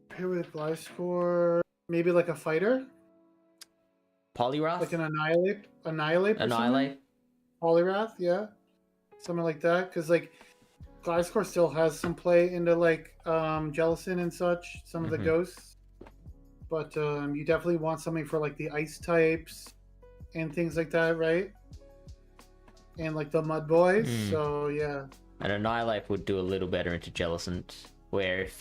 Pair with Gliscor, maybe like a fighter. Poliwrath? Like an Annihilate. Poliwrath, yeah. Something like that. Because like Gliscor still has some play into like Jellicent and such, some of the ghosts. But you definitely want something for like the ice types and things like that, right? And like the Mud Boys. So yeah. And Annihilate would do a little better into Jellicent, where if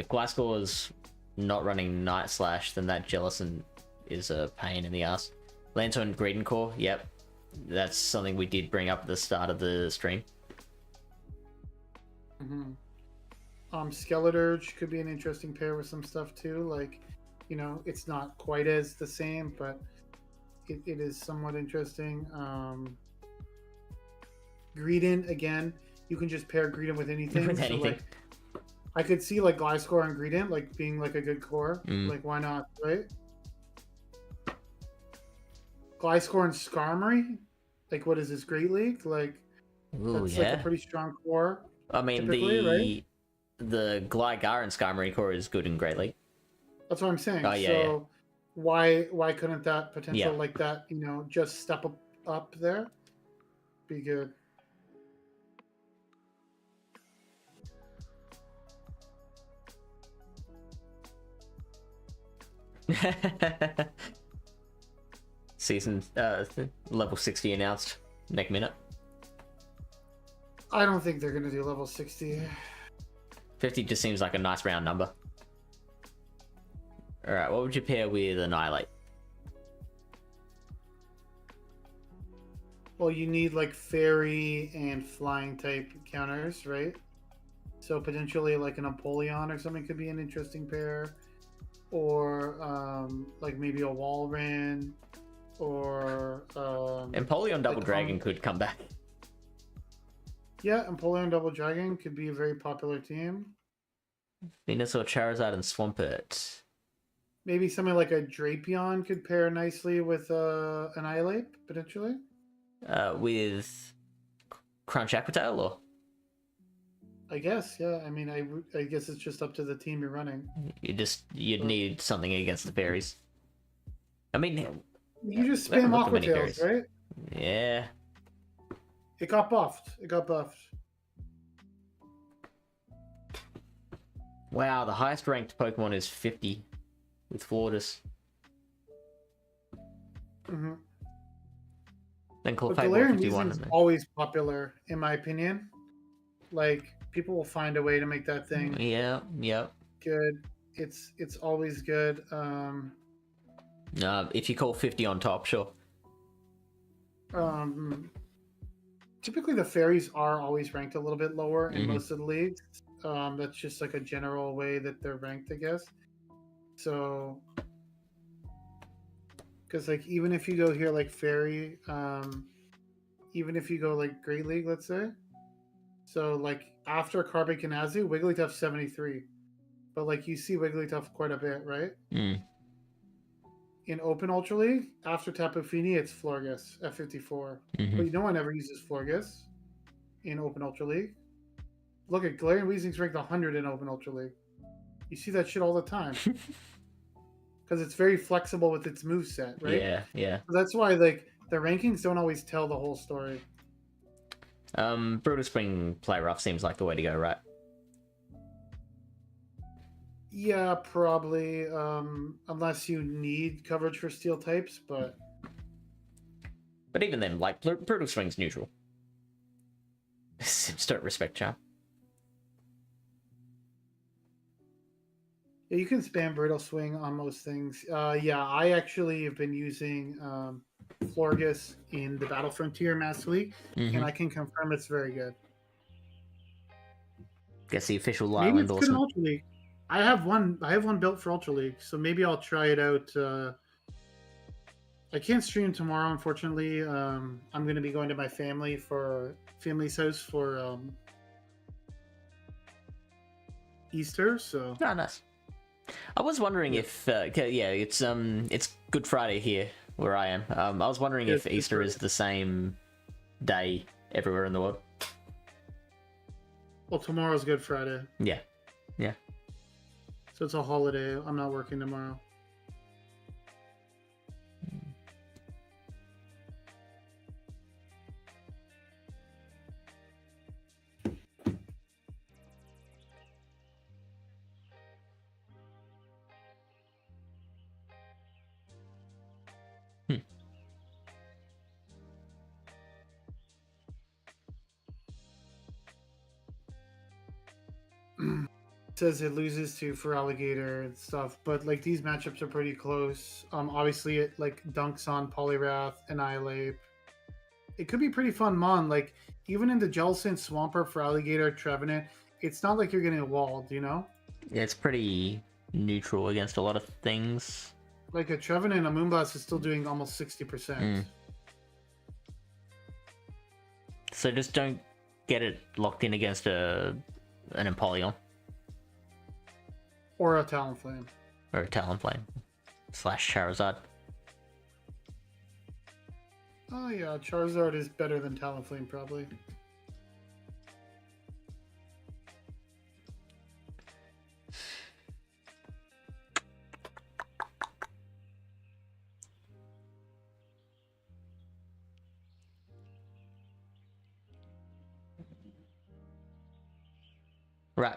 Gliscor is not running Night Slash, then that Jellicent is a pain in the ass. Lantern Greedentcore, yep. That's something we did bring up at the start of the stream. Skeleturge could be an interesting pair with some stuff too. Like, it's not quite as the same, but it is somewhat interesting. Greedent, again, you can just pair Greedent with anything. With anything. So, like, I could see like Gliscor and Greedent like being like a good core. Like, why not, right? Gliscor and Skarmory, like, what is this, Great League? Like, that's like a pretty strong core. I mean, the Gligar and Skarmory core is good in Great League. That's what I'm saying. Oh, yeah, so why couldn't that potential like that, just step up there? Be good. Season level 60 announced next minute. I don't think they're gonna do level 60. 50 just seems like a nice round number. Alright, what would you pair with Annihilate? Well, you need like fairy and flying type counters, right? So potentially like an Empoleon or something could be an interesting pair. Or like maybe a Walrein, or Empoleon Double Dragon could come back. Yeah, Empoleon Double Dragon could be a very popular team. Venusaur, Charizard, and Swampert. Maybe something like a Drapion could pair nicely with Annihilate, potentially. With Crunch Aquatail, or? I guess, yeah. I mean, I guess it's just up to the team you're running. You'd need something against the fairies. I mean, you just spam Aqua Tails, right? Yeah. It got buffed. Wow, the highest ranked Pokemon is 50 with Flortus. Mm-hmm. Then Clefable Galarian 51. is always popular, in my opinion. Like, people will find a way to make that thing. Yeah. Good. It's always good. If you call 50 on top, sure. Typically the fairies are always ranked a little bit lower in most of the leagues. That's just like a general way that they're ranked, I guess. So, because like even if you go here like Fairy, even if you go like Great League, let's say, so like after Carbon Kanazu, Wigglytuff 73, but like you see Wigglytuff quite a bit, right? Mm. In Open Ultra League, after Tapu Fini, it's Florges at 54. Mm-hmm. But no one ever uses Florges in Open Ultra League. Look at Galarian Weezing's ranked 100 in Open Ultra League. You see that shit all the time. Because it's very flexible with its moveset, right? Yeah, yeah. So that's why like the rankings don't always tell the whole story. Brutal Spring Play Rough seems like the way to go, right? Yeah, probably. Unless you need coverage for steel types, but even then, like Brutal Spring's neutral. Sims don't respect Charm. yeah, you can spam Brutal Swing on most things. Yeah, I actually have been using Florges in the Battle Frontier Master League, and I can confirm it's very good. Guess the official live Maybe it's good in endorsement. Ultra League. I have one built for Ultra League, so maybe I'll try it out. I can't stream tomorrow, unfortunately. I'm going to be going to my family's house for Easter. So Oh, nice. I was wondering if, it's Good Friday here where I am. I was wondering if Easter is the same day everywhere in the world. Well, tomorrow's Good Friday. Yeah, yeah. So it's a holiday. I'm not working tomorrow. Says it loses to for Alligator and stuff, but like these matchups are pretty close. Obviously it like dunks on Poliwrath, Annihilate. It could be pretty fun mon. Like even in the Jellicent, Swampert for Alligator, Trevenant, it's not like you're getting walled, you know? Yeah, it's pretty neutral against a lot of things. Like a Trevenant, a Moonblast is still doing almost 60%. So just don't get it locked in against an Empoleon. Or a Talonflame. Or a Talonflame. / Charizard. Oh yeah, Charizard is better than Talonflame, probably. Right.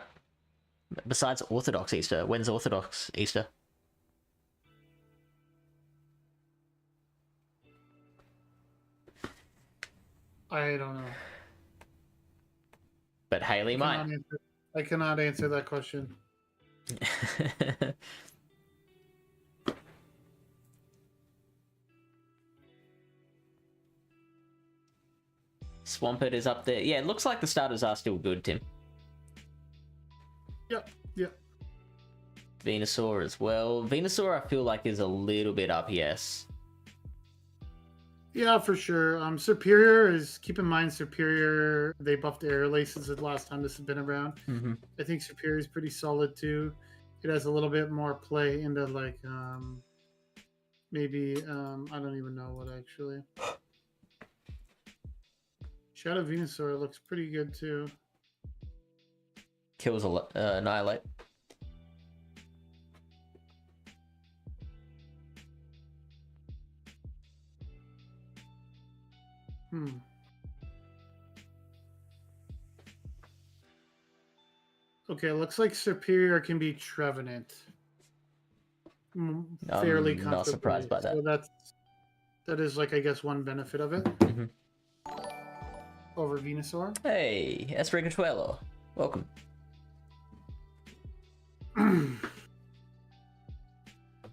Besides Orthodox Easter, when's Orthodox Easter? I don't know. But Haley might. I cannot answer that question. Swampert is up there. Yeah, it looks like the starters are still good, Tim. Yep, yep. Venusaur as well. Venusaur, I feel like, is a little bit up, yes. Yeah, for sure. Superior is, keep in mind, Superior, they buffed Air Laces the last time this has been around. I think Superior is pretty solid too. It has a little bit more play into like, maybe, I don't even know what actually. Shadow Venusaur looks pretty good too. Kills Annihilate. Okay, looks like Superior can be Trevenant. Fairly comfortably. Not surprised by that. So that is like, I guess, one benefit of it. Over Venusaur. Hey, Esprigattuelo. Welcome.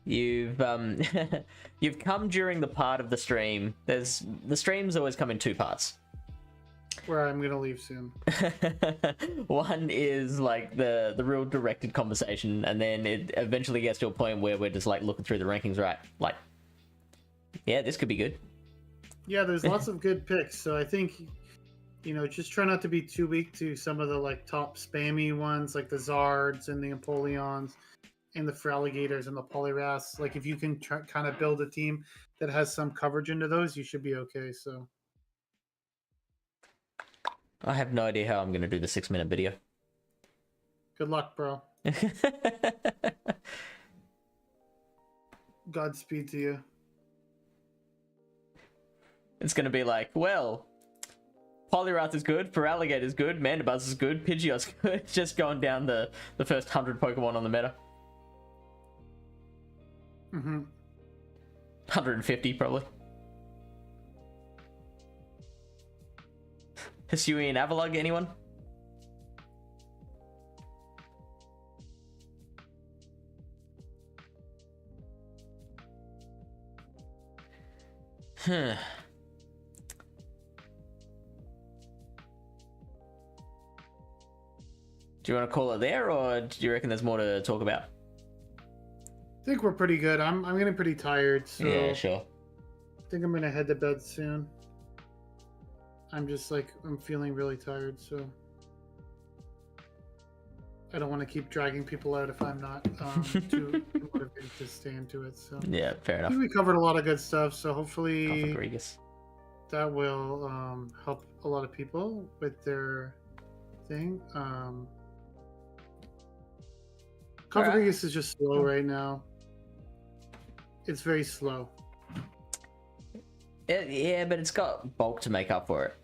You've you've come during the part of the stream. The streams always come in two parts. where I'm gonna leave soon. One is like the real directed conversation, and then it eventually gets to a point where we're just like looking through the rankings, right? Like, yeah, this could be good. Yeah, there's lots of good picks, so I think, you know, just try not to be too weak to some of the like top spammy ones, like the Zards and the Empoleons and the Feraligators and the Poliwraths. Like if you can kind of build a team that has some coverage into those, you should be okay. So I have no idea how I'm going to do the 6-minute video. good luck, bro. Godspeed to you. It's going to be like, well, Poliwrath is good, Feraligatr is good, Mandibuzz is good, Pidgeot's good. Just going down the first 100 Pokemon on the meta. 150 probably. Hisuian Avalugg, anyone? Huh. Do you want to call it there, or do you reckon there's more to talk about? I think we're pretty good. I'm getting pretty tired, so Yeah, sure. I think I'm gonna head to bed soon. I'm feeling really tired, so I don't want to keep dragging people out if I'm not too motivated to stay into it. So yeah, fair I enough. think we covered a lot of good stuff, so hopefully that will help a lot of people with their thing. Cofagrigus is just slow right now. It's very slow. Yeah, but it's got bulk to make up for it.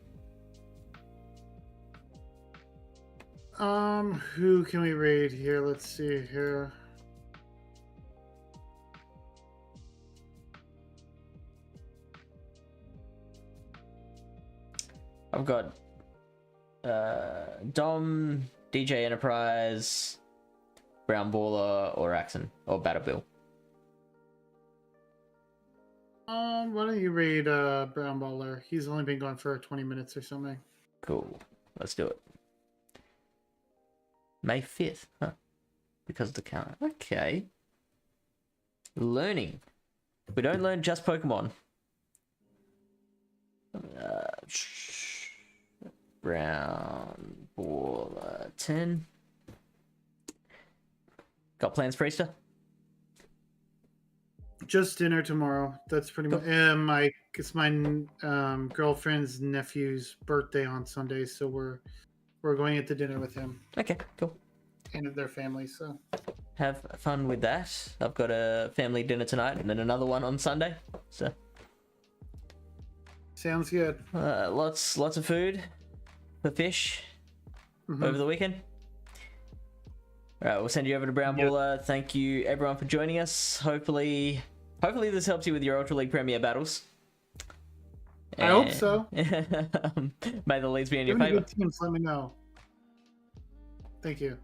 Who can we raid here? Let's see here. I've got Dom, DJ Enterprise, Brown Baller, or Axon, or Battle Bill. Why don't you raid Brown Baller? He's only been gone for 20 minutes or something. Cool. Let's do it. May 5th, huh? Because of the counter. Okay. Learning. We don't learn just Pokemon. Brown Baller 10. Got plans for Easter? Just dinner tomorrow. That's pretty much. It's my girlfriend's nephew's birthday on Sunday, so we're going out to dinner with him. Okay, cool. And their family. So have fun with that. I've got a family dinner tonight, and then another one on Sunday. So sounds good. Lots of food for fish over the weekend. All right, we'll send you over to Brown Baller. Thank you everyone for joining us. Hopefully this helps you with your Ultra League Premier battles. I hope so. May the leads be in your favor. favor. Teams, let me know. Thank you.